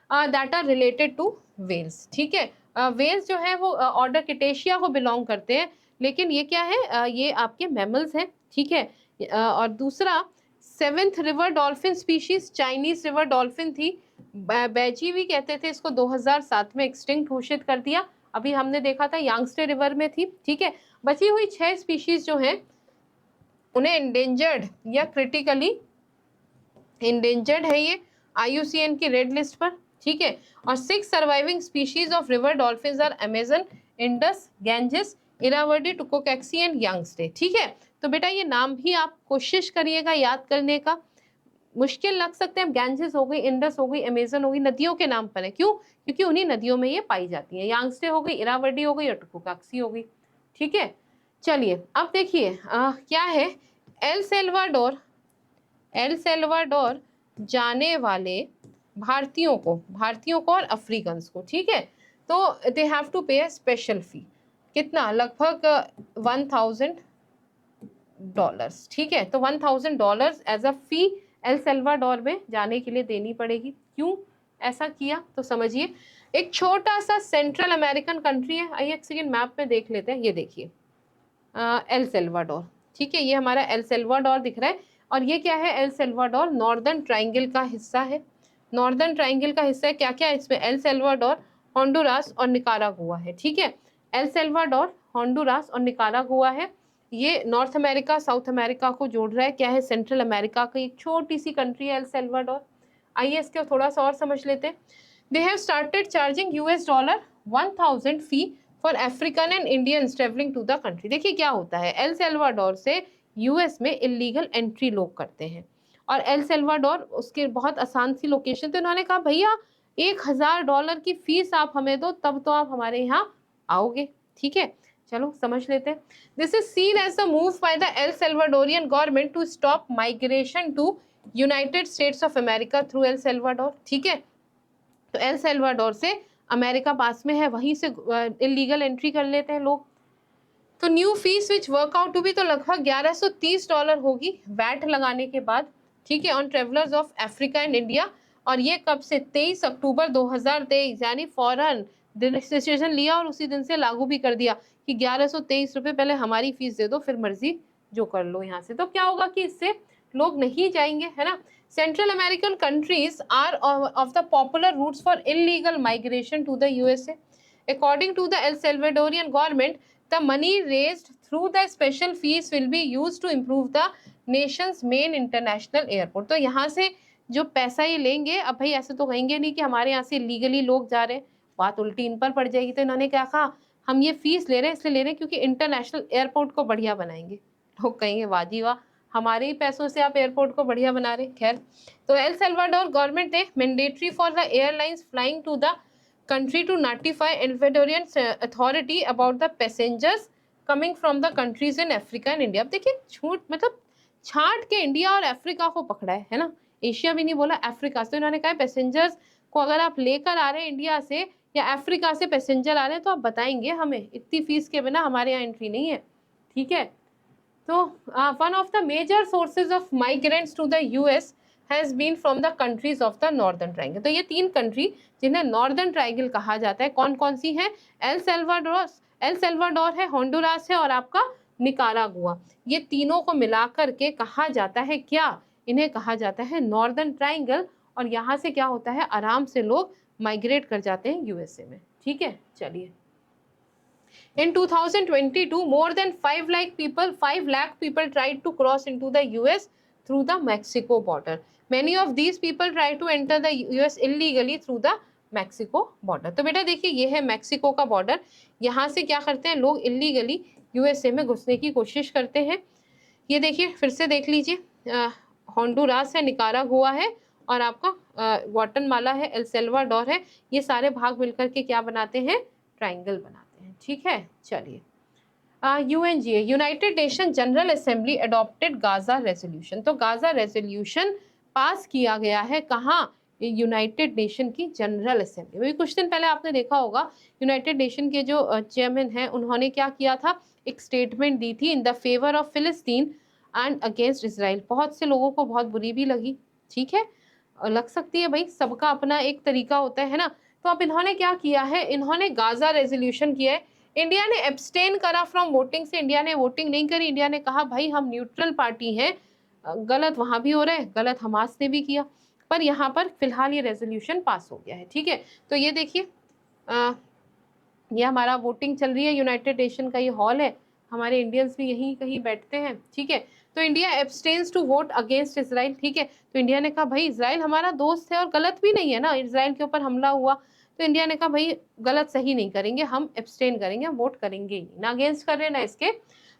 that are related to whales, ठीक है। वेल्स जो है वो ऑर्डर किटेशिया को बिलोंग करते हैं, लेकिन ये क्या है, ये आपके मैमल्स हैं, ठीक है। और दूसरा 7th river dolphin species Chinese river dolphin थी, बैजी भी कहते थे इसको, 2007 में एक्सटिंक्ट घोषित कर दिया। अभी हमने देखा था यांगस्टे रिवर में थी, ठीक है। बची हुई 6 स्पीशीज जो हैं उन्हें इंडेंजर्ड या क्रिटिकली इंडेंजर्ड है ये IUCN की रेड लिस्ट पर, ठीक है। और 6 surviving species of river dolphins are Amazon, Indus, Ganges, Irrawaddy, Tucuxi and Yangtze, ठीक है। तो बेटा ये नाम भी आप कोशिश करिएगा याद करने का, मुश्किल लग सकते हैं। गैंजेस हो गई, इंडस हो गई, अमेजन हो गई, नदियों के नाम पर है, क्यों, क्योंकि उन्हीं नदियों में ये पाई जाती है। यांगस्टे हो गई, इरावदी हो गई और टुकोक्सी हो गई, ठीक है। चलिए अब देखिए क्या है, एल सेल्वाडोर जाने वाले भारतीयों को और अफ्रीकन को, ठीक है, तो दे हैव टू पे अ स्पेशल फी। कितना, लगभग $1000, ठीक है। तो $1000 as a fee El Salvador में जाने के लिए देनी पड़ेगी। क्यों ऐसा किया तो समझिए, एक छोटा सा सेंट्रल अमेरिकन कंट्री है, आइए एक सेकेंड मैप में देख लेते हैं। ये देखिए एल सेल्वाडोर, ठीक है, ये हमारा एल सेल्वाडोर दिख रहा है, और ये क्या है, एल सेल्वाडोर नॉर्दर्न ट्राइंगल का हिस्सा है। नॉर्दर्न ट्राइंगल का हिस्सा है, क्या क्या है इसमें, एल सेल्वाडोर, होंडुरास और निकारागुआ है, ठीक है। एल सेल्वाडोर, होंडुरास और निकारागुआ है, ये नॉर्थ अमेरिका साउथ अमेरिका को जोड़ रहा है। क्या है, सेंट्रल अमेरिका की एक छोटी सी कंट्री है एल सेल्वाडोर। आइए इसको थोड़ा सा और समझ लेते हैं। They have started charging $1000 fee for African and Indians travelling to the country. देखिए क्या होता है, एल सेल्वाडोर से यूएस में इलीगल एंट्री लोग करते हैं, और एल सेल्वाडोर उसके बहुत आसान सी लोकेशन, तो इन्होंने कहा भैया $1000 की फीस आप हमें दो, तब तो आप हमारे यहाँ आओगे, ठीक है। चलो समझ लेते हैं। This is seen as a move by the El Salvadorian government to stop migration to United States of America through El Salvador, ठीक है। तो एल सेल्वाडोर से अमेरिका पास में है, वहीं से इलीगल एंट्री कर लेते हैं लोग। तो new fees which work out to be तो लगभग $1130 होगी वैट लगाने के बाद, ठीक है, on travellers of Africa and India. और ये कब से, 23 अक्टूबर 2023, यानी फौरन डिसीजन लिया और उसी दिन से लागू भी कर दिया कि ₹1123 पहले हमारी फीस दे दो, फिर मर्जी जो कर लो यहाँ से। तो क्या होगा कि इससे लोग नहीं जाएंगे, है ना। Central American countries are of the popular routes for illegal migration to the USA। According to the El Salvadorian government, the money raised through the special fees will be used to improve the nation's main international airport। तो यहाँ से जो पैसा ये लेंगे, अब भाई ऐसे तो कहेंगे नहीं कि हमारे यहाँ से लीगली लोग जा रहे हैं, बात उल्टी इन पर पड़ जाएगी। तो इन्होंने क्या कहा, हम ये फीस ले रहे हैं इसलिए ले रहे हैं क्योंकि इंटरनेशनल एयरपोर्ट को बढ़िया बनाएंगे, लोग कहेंगे वाह जी वाह, हमारे ही पैसों से आप एयरपोर्ट को बढ़िया बना रहे। खैर, तो एल सल्वाडोर गवर्नमेंट ने mandatory for the airlines flying to the country to notify Ecuadorian authority about the passengers coming from the countries in Africa and India। अब देखिए छूट मतलब छाट के इंडिया और अफ्रीका को पकड़ा है ना, एशिया भी नहीं बोला, अफ्रीका से। इन्होंने कहा पैसेंजर्स को अगर आप लेकर आ रहे हैं इंडिया से या अफ्रीका से पैसेंजर आ रहे हैं तो आप बताएंगे हमें, इतनी फीस के बिना हमारे यहाँ एंट्री नहीं है। ठीक है, तो one of the major sources of migrants to the US has been from the countries of the northern triangle. तो ये 3 कंट्री जिन्हें नॉर्दर्न ट्रायंगल कहा जाता है, कौन कौन सी है? एल सल्वाडोर है, होंडुरास है और आपका निकारागुआ। ये तीनों को मिलाकर के कहा जाता है क्या? इन्हें कहा जाता है नॉर्दर्न ट्रायंगल। और यहाँ से क्या होता है, आराम से लोग माइग्रेट कर जाते हैं यूएसए में। ठीक है, चलिए। In 2022, more than 5 lakh people tried to cross into the US through the Mexico border. Many of these people tried to enter the US illegally through the Mexico border. तो बेटा देखिए, ये है मैक्सिको का बॉर्डर। यहाँ से क्या करते हैं लोग, इलीगली यूएसए में घुसने की कोशिश करते हैं। ये देखिए, फिर से देख लीजिए, होंडुरास है, निकारागुआ है और आपका ग्वाटेमाला है, एल सल्वाडोर है। ये सारे भाग मिलकर के क्या बनाते हैं, ट्रायंगल बनाते हैं। ठीक है, चलिए। UNGA, United nation general assembly adopted Gaza resolution. तो गाजा रेजोल्यूशन पास किया गया है कहाँ, यूनाइटेड नेशन की जनरल असेंबली में। कुछ दिन पहले आपने देखा होगा यूनाइटेड नेशन के जो चेयरमैन हैं उन्होंने क्या किया था, एक स्टेटमेंट दी थी इन द फेवर ऑफ फिलिस्तीन एंड अगेंस्ट इसराइल। बहुत से लोगों को बहुत बुरी भी लगी। ठीक है, लग सकती है भाई, सबका अपना एक तरीका होता है ना। तो अब इन्होंने क्या किया है, इन्होंने गाजा रेजोल्यूशन किया है। इंडिया ने एब्सटेन करा फ्रॉम वोटिंग से, इंडिया ने वोटिंग नहीं करी। इंडिया ने कहा भाई हम न्यूट्रल पार्टी हैं, गलत वहां भी हो रहा है, गलत हमास ने भी किया, पर यहाँ पर फिलहाल ये रेजोल्यूशन पास हो गया है। ठीक है, तो ये देखिए, ये हमारा वोटिंग चल रही है, यूनाइटेड नेशन का ये हॉल है, हमारे इंडियंस भी यहीं कहीं बैठते हैं। ठीक है, तो India abstains to vote against Israel. ठीक है, तो इंडिया ने कहा भाई इसराइल हमारा दोस्त है और गलत भी नहीं है ना, इसराइल के ऊपर हमला हुआ, तो इंडिया ने कहा भाई गलत सही नहीं करेंगे, हम एब्सटेन करेंगे, हम वोट करेंगे ही नहीं, ना अगेंस्ट कर रहे ना इसके।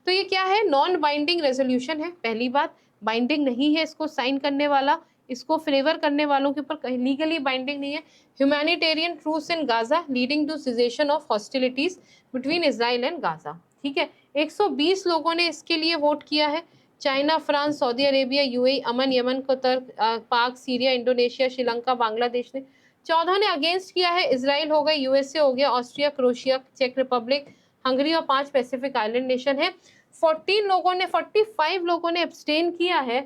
तो ये क्या है, नॉन बाइंडिंग रेजोल्यूशन है। पहली बात, बाइंडिंग नहीं है, इसको साइन करने वाला, इसको फेवर करने वालों के ऊपर लीगली बाइंडिंग नहीं है। Humanitarian truce in Gaza leading to cessation of hostilities between Israel and Gaza. ठीक है, 120 लोगों ने इसके लिए वोट किया है। China, France, Saudi Arabia, UAE, Oman, Yemen, Qatar, Pak, Syria, Indonesia, Sri Lanka, Bangladesh ने। 14 ने अगेंस्ट किया है, इसराइल हो गया, यूएसए हो गया, ऑस्ट्रिया, क्रोएशिया, चेक रिपब्लिक, हंगरी और 5 पैसिफिक आइलैंड नेशन है। 45 लोगों ने एब्सटेन किया है।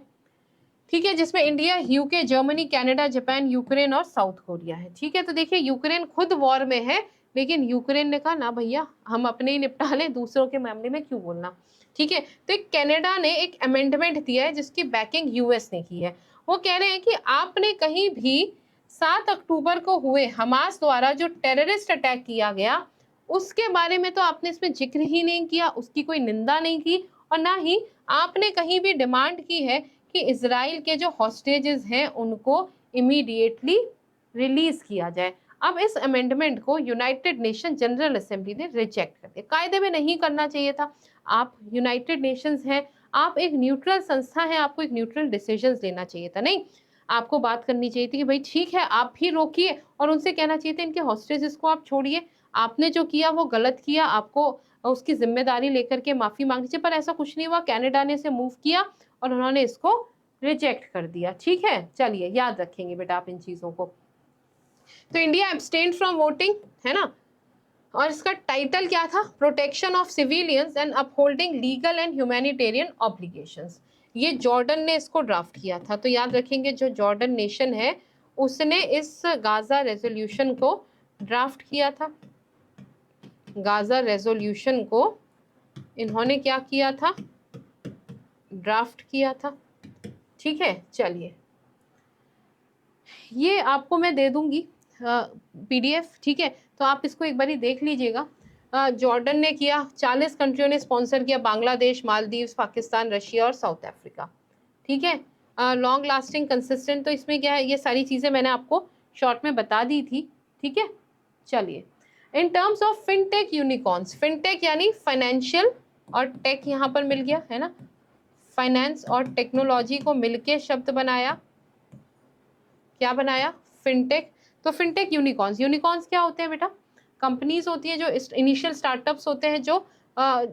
ठीक है, जिसमें India, UK, Germany, Canada, Japan, Ukraine और साउथ कोरिया है। ठीक है, तो देखिए यूक्रेन खुद वॉर में है, लेकिन यूक्रेन ने कहा ना भैया हम अपने ही निपटा लें, दूसरों के मामले में क्यों बोलना। ठीक है, तो कनाडा ने एक अमेंडमेंट दिया है जिसकी बैकिंग यूएस ने की है। वो कह रहे हैं कि आपने कहीं भी 7 अक्टूबर को हुए हमास द्वारा जो टेररिस्ट अटैक किया गया उसके बारे में तो आपने इसमें जिक्र ही नहीं किया, उसकी कोई निंदा नहीं की, और ना ही आपने कहीं भी डिमांड की है कि इजराइल के जो हॉस्टेजेस हैं उनको इमीडिएटली रिलीज किया जाए। अब इस अमेंडमेंट को यूनाइटेड नेशन जनरल असेंबली ने रिजेक्ट कर दिया। कायदे में नहीं करना चाहिए था, आप यूनाइटेड नेशंस हैं, आप एक न्यूट्रल संस्था हैं, आपको एक न्यूट्रल डिसीजंस लेना चाहिए था। नहीं, आपको बात करनी चाहिए थी कि भाई ठीक है आप भी रोकिए, और उनसे कहना चाहिए था इनके हॉस्टेजेस को आप छोड़िए, आपने जो किया वो गलत किया, आपको उसकी जिम्मेदारी लेकर के माफी मांगनी चाहिए। पर ऐसा कुछ नहीं हुआ, कनाडा ने इसे मूव किया और उन्होंने इसको रिजेक्ट कर दिया। ठीक है, चलिए याद रखेंगे बेटा आप इन चीजों को। तो इंडिया एब्सटेन्ड फ्रॉम वोटिंग है ना, और इसका टाइटल क्या था, protection of civilians and upholding legal and humanitarian obligations. ये जॉर्डन ने इसको ड्राफ्ट किया था। तो याद रखेंगे जो जॉर्डन नेशन है उसने इस गाजा रेजोल्यूशन को ड्राफ्ट किया था। गाजा रेजोल्यूशन को इन्होंने क्या किया था, ड्राफ्ट किया था। ठीक है, चलिए ये आपको मैं दे दूंगी पीडीएफ। ठीक है, तो आप इसको एक बारी देख लीजिएगा। जॉर्डन ने किया, 40 कंट्रियों ने स्पॉन्सर किया, बांग्लादेश, मालदीव्स, पाकिस्तान, रशिया और साउथ अफ्रीका। ठीक है, लॉन्ग लास्टिंग, कंसिस्टेंट, तो इसमें क्या है, ये सारी चीज़ें मैंने आपको शॉर्ट में बता दी थी। ठीक है, चलिए in terms of fintech unicorns, fintech यानी फाइनेंशियल और टेक यहाँ पर मिल गया है ना, फाइनेंस और टेक्नोलॉजी को मिलके शब्द बनाया, क्या बनाया? फिनटेक। तो फिनटेक यूनिकॉर्न्स, यूनिकॉर्न्स क्या होते हैं बेटा? कंपनीज होती है जो इनिशियल स्टार्टअप्स होते हैं जो,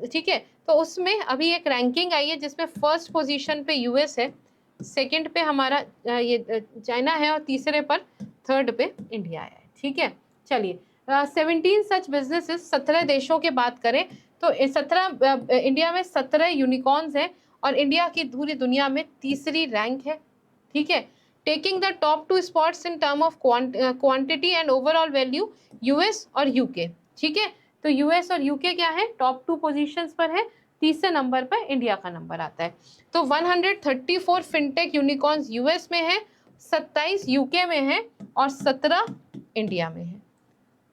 ठीक है। तो उसमें अभी एक रैंकिंग आई है जिसमें फर्स्ट पोजीशन पे यूएस है, सेकंड पे हमारा ये चाइना है और तीसरे पर थर्ड पे इंडिया है, ठीक है। चलिए 17 सच बिजनेसेस, 17 देशों के बात करें तो 17 इंडिया में 17 यूनिकॉर्न्स हैं और इंडिया की पूरी दुनिया में तीसरी रैंक है, ठीक है। Taking the top 2 spots in term of quantity and overall value, US और यूके, ठीक है। तो यूएस और यूके क्या है? टॉप 2 पोजीशंस पर है, तीसरे नंबर पर इंडिया का नंबर आता है। तो 134 फिनटेक यूनिकॉर्न्स यूएस में है, 27 यूके में है और 17 इंडिया में है,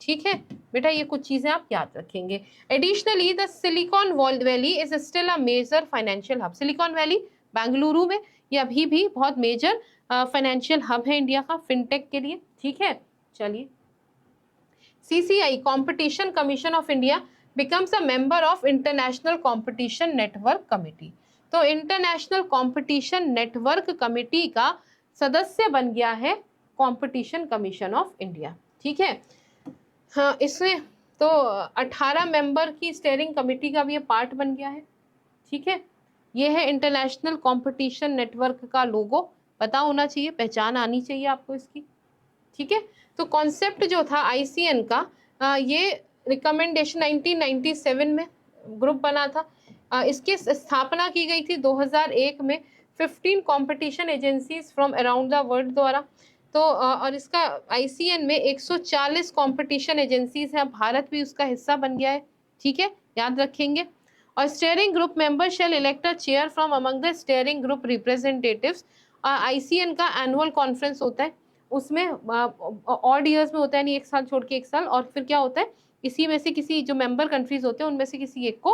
ठीक है बेटा। ये कुछ चीजें आप याद रखेंगे। Additionally the Silicon Valley is still a major financial hub. Silicon Valley Bengaluru में, ये अभी भी बहुत मेजर फाइनेंशियल हब है इंडिया का फिनटेक के लिए, ठीक है। चलिए CCI Competition Commission of India becomes a member of International Competition Network Committee. तो इंटरनेशनल कंपटीशन नेटवर्क कमिटी का सदस्य बन गया है कंपटीशन कमीशन ऑफ इंडिया, ठीक है। हाँ, इसमें तो 18 मेंबर की स्टीयरिंग कमेटी का भी ये पार्ट बन गया है, ठीक है। ये है इंटरनेशनल कंपटीशन नेटवर्क का लोगो, पता होना चाहिए, पहचान आनी चाहिए आपको इसकी, ठीक है। तो कॉन्सेप्ट जो था ICN का, ये रिकमेंडेशन 1997 में ग्रुप बना था। इसकी स्थापना की गई थी 2001 में 15 competition agencies from around the world द्वारा। तो और इसका ICN में 140 कंपटीशन एजेंसीज हैं, भारत भी उसका हिस्सा बन गया है, ठीक है, याद रखेंगे। और steering group member shall elect a chair from among the steering group representatives. ICN का एनुअल कॉन्फ्रेंस होता है, उसमें ऑड ईयर्स में होता है, यानी एक साल छोड़ के एक साल, और फिर क्या होता है, इसी में से किसी जो मेंबर कंट्रीज होते हैं उनमें से किसी एक को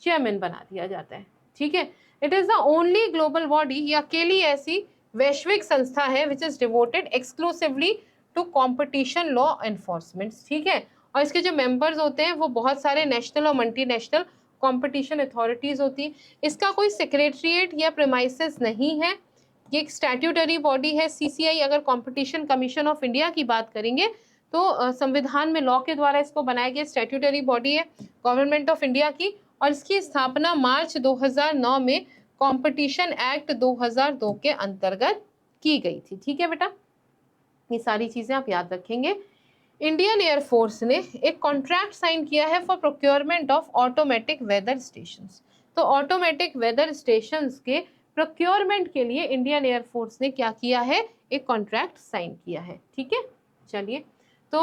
चेयरमैन बना दिया जाता है, ठीक है। It is the only global body, ये अकेली ऐसी वैश्विक संस्था है which is devoted exclusively to competition law enforcement, ठीक है। और इसके जो मेंबर्स होते हैं वो बहुत सारे नेशनल और मल्टीनेशनल कंपटीशन अथॉरिटीज होती है। इसका कोई सेक्रेटरिएट या प्रेमाइसेस नहीं है, ये एक स्टैट्यूटरी बॉडी है। CCI अगर कंपटीशन कमीशन ऑफ इंडिया की बात करेंगे तो संविधान में लॉ के द्वारा इसको बनाया गया स्टैट्यूटरी बॉडी है गवर्नमेंट ऑफ इंडिया की, और इसकी स्थापना मार्च 2009 में कंपटीशन एक्ट 2002 के अंतर्गत की गई थी, ठीक है बेटा। ये सारी चीजें आप याद रखेंगे। इंडियन एयरफोर्स ने एक कॉन्ट्रैक्ट साइन किया है for procurement of automatic weather stations. तो ऑटोमेटिक वेदर स्टेशंस के प्रोक्योरमेंट के लिए इंडियन एयरफोर्स ने क्या किया है? एक कॉन्ट्रैक्ट साइन किया है, ठीक है। चलिए तो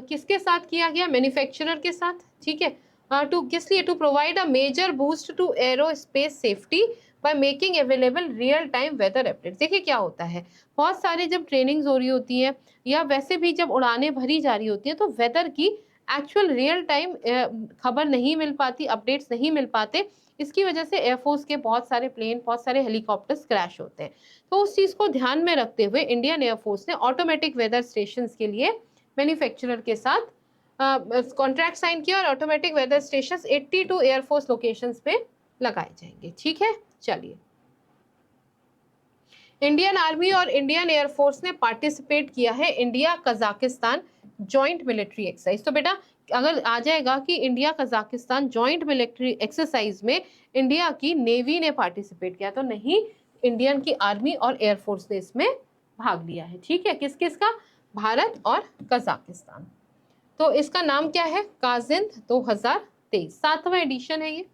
किसके साथ किया गया? मैन्युफैक्चरर के साथ, ठीक है। टू किस लिए? To provide a major boost to aerospace safety by making available real time weather updates. देखिए क्या होता है, बहुत सारे जब ट्रेनिंग्स हो रही होती है या वैसे भी जब उड़ानें भरी जा रही होती हैं तो वेदर की एक्चुअल रियल टाइम खबर नहीं मिल पाती, अपडेट्स नहीं मिल पाते। इसकी वजह से एयरफोर्स के बहुत सारे प्लेन, बहुत सारे हेलीकॉप्टर्स क्रैश होते हैं। तो उस चीज़ को ध्यान में रखते हुए इंडियन एयरफोर्स ने ऑटोमेटिक वेदर स्टेशंस के लिए मैन्युफैक्चरर के साथ कॉन्ट्रैक्ट साइन किया और automatic weather stations 82 Air Force locations पे लगाए जाएंगे, ठीक है। चलिए इंडियन आर्मी और इंडियन एयरफोर्स ने पार्टिसिपेट किया है India Kazakhstan joint military exercise. तो बेटा अगर आ जाएगा कि India Kazakhstan joint military exercise में इंडिया की नेवी ने पार्टिसिपेट किया, तो नहीं, इंडियन की आर्मी और एयरफोर्स ने इसमें भाग लिया है, ठीक है। किस किस का? भारत और कजाकिस्तान। तो इसका नाम क्या है? काजिंद 2023, 7वां एडिशन है ये,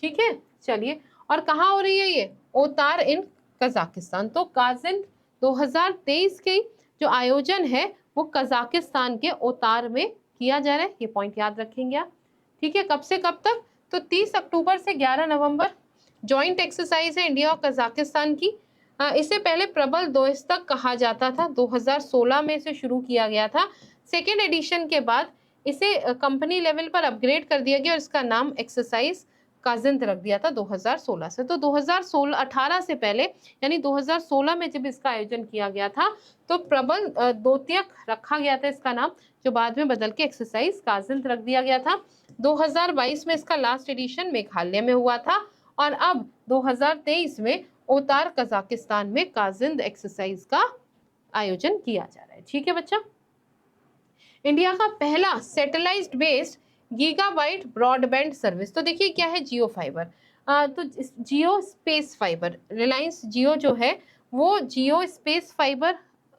ठीक है। चलिए और कहाँ हो रही है ये? ओतार इन कजाकिस्तान। तो काजिंद 2023 के जो आयोजन है वो कजाकिस्तान के ओतार में किया जा रहा है, ये पॉइंट याद रखेंगे आप, ठीक है। कब से कब तक? तो 30 अक्टूबर से 11 नवंबर जॉइंट एक्सरसाइज है इंडिया और कजाकिस्तान की। इससे पहले प्रबल दोस्तक कहा जाता था, 2016 में इसे शुरू किया गया था। सेकेंड एडिशन के बाद इसे कंपनी लेवल पर अपग्रेड कर दिया गया और इसका नाम एक्सरसाइज काजिंद रख दिया था 2016 से। तो 2018 से पहले यानी 2016 में जब इसका आयोजन किया गया था तो प्रबल दोत्यक रखा गया था इसका नाम, जो बाद में बदल के एक्सरसाइज काजिंद रख दिया गया था। 2022 में इसका लास्ट एडिशन मेघालय में हुआ था और अब 2023 में ओतार कजाकिस्तान में काजिंद एक्सरसाइज का आयोजन किया जा रहा है। ठीक है बच्चा। इंडिया का पहला satellite based gigabyte broadband service, तो देखिए क्या है, जियो फाइबर। तो जियो स्पेस फाइबर, रिलायंस जियो जो है वो जियो स्पेस फाइबर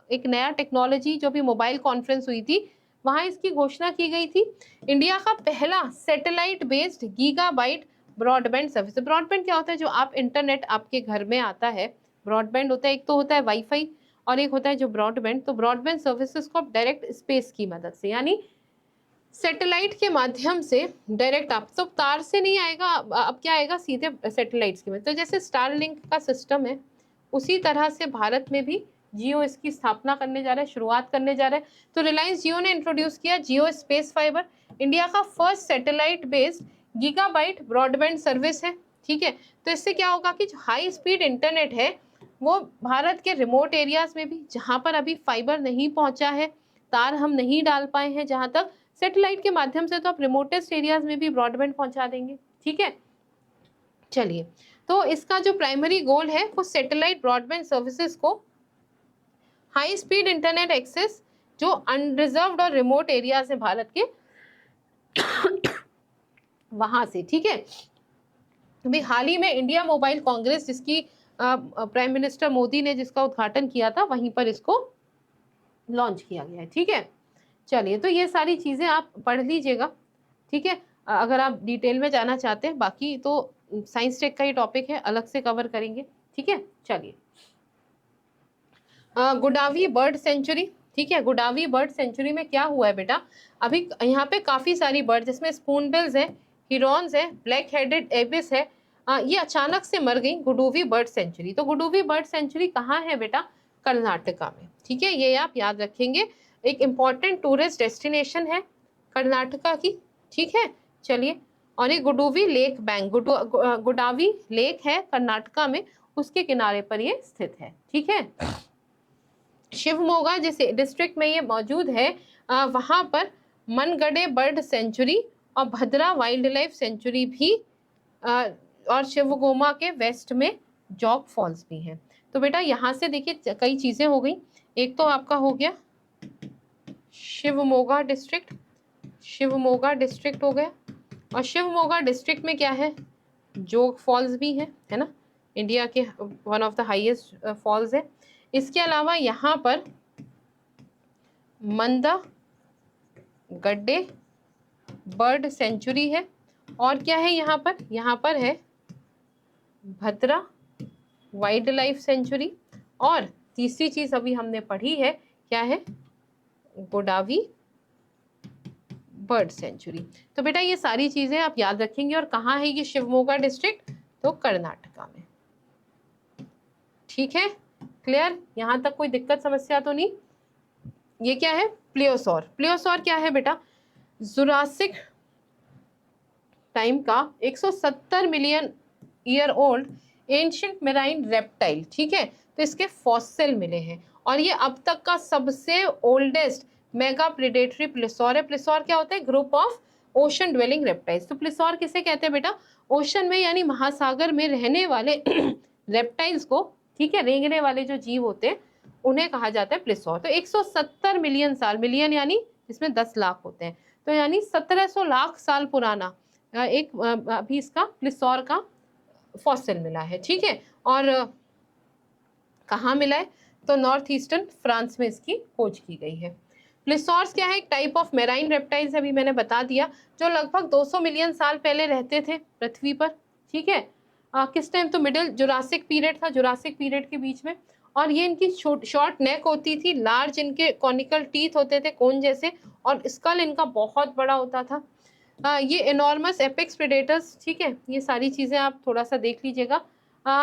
एक नया टेक्नोलॉजी, जो भी मोबाइल कॉन्फ्रेंस हुई थी वहां इसकी घोषणा की गई थी। इंडिया का पहला satellite based gigabyte broadband service. Broadband क्या होता है, जो आप इंटरनेट आपके घर में आता है, ब्रॉडबैंड होता है। एक तो होता है वाईफाई और एक होता है जो ब्रॉडबैंड। तो ब्रॉडबैंड सर्विसेज को आप डायरेक्ट स्पेस की मदद से, यानी सैटेलाइट के माध्यम से डायरेक्ट, आप तो तार से नहीं आएगा, अब क्या आएगा, सीधे सैटेलाइट्स की मदद। तो जैसे स्टारलिंक का सिस्टम है उसी तरह से भारत में भी जियो इसकी स्थापना करने जा रहा है, शुरुआत करने जा रहा है। तो रिलायंस जियो ने इंट्रोड्यूस किया जियो स्पेस फाइबर, इंडिया का first satellite based gigabyte broadband service है। ठीक है, तो इससे क्या होगा कि जो हाई स्पीड इंटरनेट है वो भारत के रिमोट एरियाज में भी, जहां पर अभी फाइबर नहीं पहुंचा है, तार हम नहीं डाल पाए हैं जहां तक, सैटेलाइट के माध्यम से तो आप रिमोटेस्ट एरियाज में भी ब्रॉडबैंड पहुंचा देंगे। ठीक है, चलिए, तो इसका जो प्राइमरी गोल है वो सैटेलाइट ब्रॉडबैंड सर्विसेज को हाई स्पीड इंटरनेट एक्सेस जो अनरिजर्व्ड और रिमोट एरियाज है भारत के वहां से। ठीक है, अभी हाल ही में इंडिया मोबाइल कांग्रेस, जिसकी प्राइम मिनिस्टर मोदी ने जिसका उद्घाटन किया था, वहीं पर इसको लॉन्च किया गया है। ठीक है, चलिए, तो ये सारी चीजें आप पढ़ लीजिएगा। ठीक है, अगर आप डिटेल में जाना चाहते हैं, बाकी तो साइंस टेक का ही टॉपिक है, अलग से कवर करेंगे। ठीक है, चलिए, गुडावी बर्ड सेंचुरी। ठीक है, गुडावी बर्ड सेंचुरी में क्या हुआ है बेटा, अभी यहाँ पे काफी सारी बर्ड, जिसमें स्पूनबिल्स है, हिरॉन्स है, ब्लैक हेडेड एबिस है, ये अचानक से मर गई। गुडुवी बर्ड सेंचुरी, तो गुडुवी बर्ड सेंचुरी कहाँ है बेटा, कर्नाटका में। ठीक है, ये आप याद रखेंगे, एक इम्पॉर्टेंट टूरिस्ट डेस्टिनेशन है कर्नाटका की। ठीक है, चलिए, और ये गुडुवी लेक बैंक, गुडावी लेक है कर्नाटका में, उसके किनारे पर ये स्थित है। ठीक है, शिवमोगा जिस डिस्ट्रिक्ट में ये मौजूद है, वहां पर मनगढ़े बर्ड सेंचुरी और भद्रा वाइल्ड लाइफ सेंचुरी भी, और शिवगोमा के वेस्ट में जॉग फॉल्स भी हैं। तो बेटा यहाँ से देखिए कई चीजें हो गई। एक तो आपका हो गया शिवमोगा डिस्ट्रिक्ट, शिवमोगा डिस्ट्रिक्ट हो गया, और शिवमोगा डिस्ट्रिक्ट में क्या है, जोग फॉल्स भी है ना, इंडिया के one of the highest falls है। इसके अलावा यहाँ पर मंदा गड्डे बर्ड सेंचुरी है, और क्या है यहाँ पर है भद्रा वाइल्ड लाइफ सेंचुरी, और तीसरी चीज अभी हमने पढ़ी है, क्या है, गोडावी बर्ड सेंचुरी। तो बेटा ये सारी चीजें आप याद रखेंगे। और कहाँ है ये शिवमोगा डिस्ट्रिक्ट, तो कर्नाटका में। ठीक है, क्लियर, यहाँ तक कोई दिक्कत समस्या तो नहीं। ये क्या है, प्लियोसॉर। प्लियोसॉर क्या है बेटा, जुरासिक टाइम का 170 million year old ancient marine reptile. ठीक है, तो इसके फॉसिल मिले हैं, और ये अब तक का सबसे ओल्डेस्ट मेगा प्रेडेटरी प्लिसॉर है। प्लिसॉर क्या होता है, group of ocean dwelling reptiles. तो प्लिसॉर किसे कहते हैं बेटा, ओशन में यानी महासागर में रहने वाले रेप्टाइल्स को, ठीक है, रेंगने वाले जो जीव होते हैं उन्हें कहा जाता है प्लिसॉर। तो 170 मिलियन साल, मिलियन यानी इसमें 10 लाख होते हैं, तो यानी 1700 लाख साल पुराना एक अभी इसका प्लिसॉर का फॉसिल मिला है। ठीक है, और कहाँ मिला है, तो नॉर्थ ईस्टर्न फ्रांस में इसकी खोज की गई है। प्लिसॉर्स क्या है, एक टाइप ऑफ मेराइन रेप्टाइल्स, अभी मैंने बता दिया, जो लगभग 200 मिलियन साल पहले रहते थे पृथ्वी पर। ठीक है, किस टाइम, तो मिडिल जुरासिक पीरियड था, जुरासिक पीरियड के बीच में। और ये इनकी शॉर्ट नेक होती थी, लार्ज इनके कॉनिकल टीथ होते थे कोन जैसे, और स्कल इनका बहुत बड़ा होता था। ये एनॉर्मस एपेक्स प्रेडेटर्स। ठीक है, ये सारी चीज़ें आप थोड़ा सा देख लीजिएगा।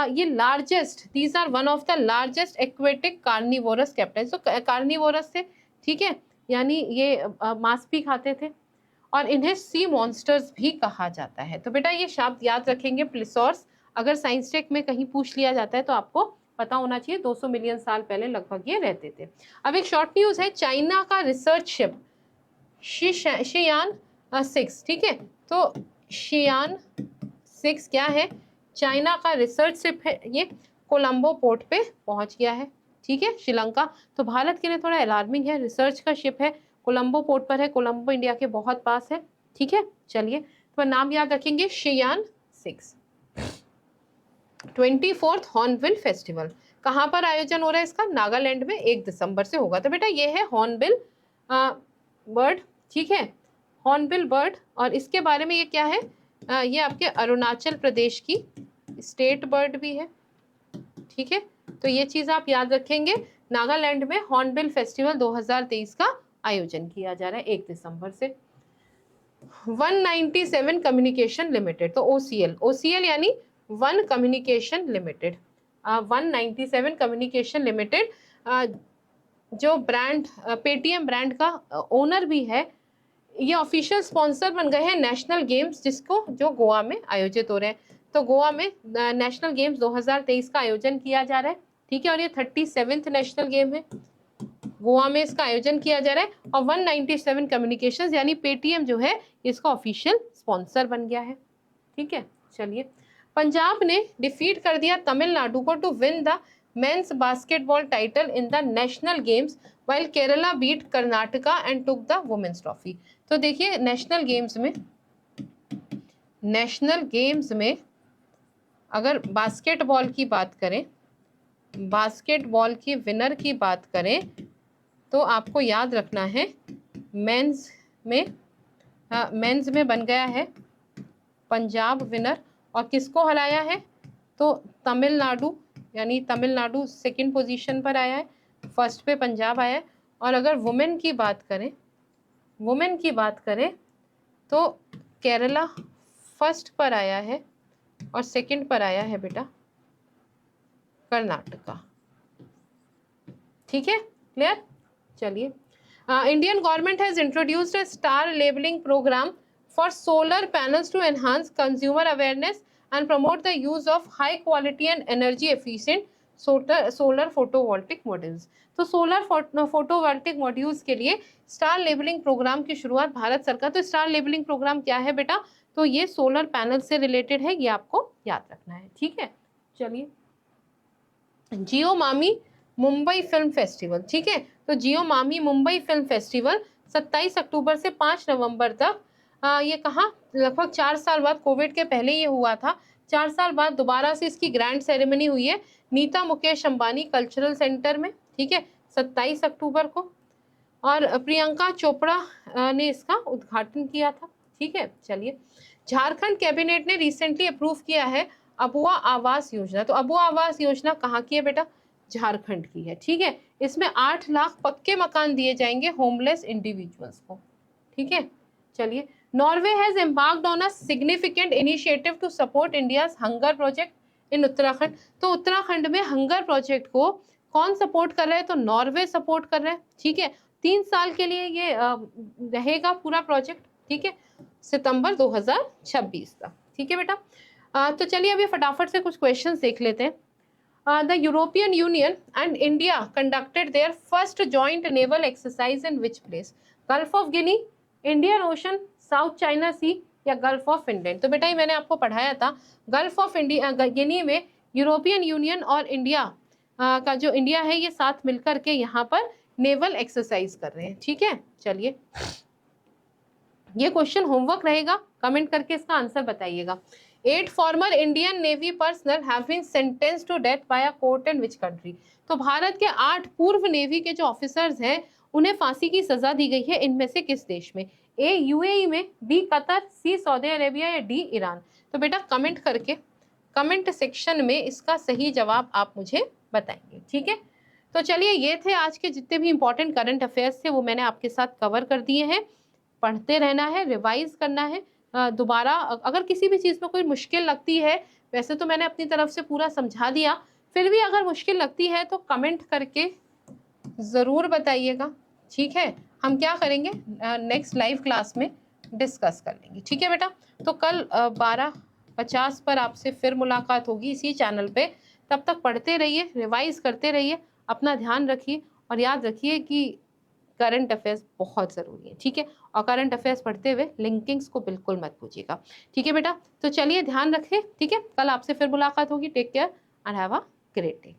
ये largest, these are one of the largest aquatic carnivorous reptiles. तो कार्निवोरस से, ठीक है, यानी ये मांस भी खाते थे, और इन्हें सी मॉन्स्टर्स भी कहा जाता है। तो बेटा ये शब्द याद रखेंगे, प्लिसॉर्स, अगर साइंस टेक में कहीं पूछ लिया जाता है तो आपको पता होना चाहिए, 200 मिलियन साल पहले लगभग ये रहते थे। अब एक शॉर्ट न्यूज है, चाइना का रिसर्च शिप शियान 6, ठीक है, तो शियान 6 क्या है, चाइना का रिसर्च शिप है ये, कोलंबो पोर्ट पे पहुंच गया है। ठीक है, श्रीलंका तो भारत के लिए थोड़ा अलार्मिंग है, रिसर्च का शिप है, कोलंबो पोर्ट पर है, कोलंबो इंडिया के बहुत पास है। ठीक है, चलिए तो नाम याद रखेंगे, शियान 6। 24th हॉर्नबिल फेस्टिवल कहाँ पर आयोजन हो रहा है इसका? नागालैंड में 1 दिसंबर से होगा। तो बेटा ये है हॉर्नबिल बर्ड। ठीक है, हॉर्नबिल बर्ड, और इसके बारे में ये क्या है? ये आपके अरुणाचल प्रदेश की स्टेट बर्ड भी है। ठीक है, तो ये चीज आप याद रखेंगे। नागालैंड में हॉर्नबिल फेस्टिवल 2023 का आयोजन किया जा रहा है 1 दिसंबर से। 197 कम्युनिकेशन लिमिटेड, तो ओसीएल, ओसीएल यानी one communication limited, 197 communication limited जो ब्रांड पेटीएम ब्रांड का ओनर भी है, ये ऑफिशियल स्पॉन्सर बन गए हैं नेशनल गेम्स, जिसको जो गोवा में आयोजित हो रहे हैं। तो गोवा में नेशनल गेम्स 2023 का आयोजन किया जा रहा है। ठीक है, और ये 37th नेशनल गेम है, गोवा में इसका आयोजन किया जा रहा है। और 197 कम्युनिकेशंस यानी पेटीएम जो है इसका ऑफिशियल स्पॉन्सर बन गया है। ठीक है, चलिए पंजाब ने डिफीट कर दिया तमिलनाडु को to win the men's basketball title in the national games, while Kerala beat Karnataka and took the women's trophy. तो देखिए नेशनल गेम्स में अगर बास्केटबॉल की बात करें, बास्केटबॉल की विनर की बात करें, तो आपको याद रखना है मेंस में बन गया है पंजाब विनर, और किसको हराया है? तो तमिलनाडु, यानी तमिलनाडु सेकंड पोजीशन पर आया है, फर्स्ट पे पंजाब आया है। और अगर वुमेन की बात करें तो केरला फर्स्ट पर आया है और सेकंड पर आया है बेटा कर्नाटका। ठीक है, क्लियर? चलिए, Indian government has introduced a star labelling programme for solar panels to enhance consumer awareness and promote the use of high quality and energy efficient solar photovoltaic modules। तो सोलर फोटोवोल्टिक मॉड्यूल्स के लिए स्टार लेबलिंग प्रोग्राम की शुरुआत भारत सरकार। तो स्टार लेबलिंग प्रोग्राम क्या है बेटा? तो ये सोलर पैनल से रिलेटेड है, ये आपको याद रखना है। ठीक है, चलिए जियो मामी मुंबई फिल्म फेस्टिवल। ठीक है, तो जियो मामी मुंबई फिल्म फेस्टिवल 27 अक्टूबर से 5 नवंबर तक, ये कहाँ, लगभग 4 साल बाद, कोविड के पहले ये हुआ था, 4 साल बाद दोबारा से इसकी ग्रैंड सेरेमनी हुई है नीता मुकेश अंबानी कल्चरल सेंटर में। ठीक है, 27 अक्टूबर को, और प्रियंका चोपड़ा ने इसका उद्घाटन किया था। ठीक है, चलिए झारखंड कैबिनेट ने रिसेंटली अप्रूव किया है अबुआ आवास योजना। तो अबुआ आवास योजना कहाँ की है बेटा? झारखंड की है। ठीक है, इसमें 8 लाख पक्के मकान दिए जाएंगे होमलेस इंडिविजुअल्स को। ठीक है, चलिए Norway has embarked on a significant initiative to support India's hunger project in Uttarakhand. तो उत्तराखंड में हंगर प्रोजेक्ट को कौन सपोर्ट कर रहा है? तो नॉर्वे सपोर्ट कर रहा है। ठीक है, 3 साल के लिए ये रहेगा पूरा प्रोजेक्ट। ठीक है, सितंबर 2026 तक। ठीक है बेटा, तो चलिए अभी फटाफट से कुछ क्वेश्चंस देख लेते हैं। The European Union and India conducted their first joint naval exercise in which place? Gulf of Guinea, Indian Ocean, South China Sea या गल्फ ऑफ फिनलैंड? तो बेटा ये मैंने आपको पढ़ाया था, गल्फ ऑफ गिनी में यूरोपियन यूनियन और इंडिया का जो इंडिया है ये साथ मिलकर के यहाँ पर नेवल एक्सरसाइज कर रहे हैं। ठीक है, चलिए ये क्वेश्चन होमवर्क रहेगा, कमेंट करके इसका आंसर बताइएगा। 8 former Indian navy personnel have been sentenced to death by a court in which country? तो भारत के 8 पूर्व नेवी के जो ऑफिसर्स हैं उन्हें फांसी की सजा दी गई है, इनमें से किस देश में? ए यूएई में, B Qatar, C Saudi Arabia या डी ईरान? तो बेटा कमेंट करके कमेंट सेक्शन में इसका सही जवाब आप मुझे बताएंगे। ठीक है, तो चलिए ये थे आज के जितने भी इंपॉर्टेंट करंट अफेयर्स थे वो मैंने आपके साथ कवर कर दिए हैं। पढ़ते रहना है, रिवाइज करना है, दोबारा अगर किसी भी चीज़ में कोई मुश्किल लगती है, वैसे तो मैंने अपनी तरफ से पूरा समझा दिया, फिर भी अगर मुश्किल लगती है तो कमेंट करके ज़रूर बताइएगा। ठीक है, हम क्या करेंगे नेक्स्ट लाइव क्लास में डिस्कस कर लेंगे। ठीक है बेटा, तो कल 12:50 पर आपसे फिर मुलाकात होगी इसी चैनल पे। तब तक पढ़ते रहिए, रिवाइज करते रहिए, अपना ध्यान रखिए और याद रखिए कि करंट अफेयर्स बहुत ज़रूरी है, ठीक है। और करंट अफेयर्स पढ़ते हुए लिंकिंग्स को बिल्कुल मत भूलिएगा, ठीक है बेटा। तो चलिए ध्यान रखें, ठीक है। कल आपसे फिर मुलाकात होगी। Take care and have a great day.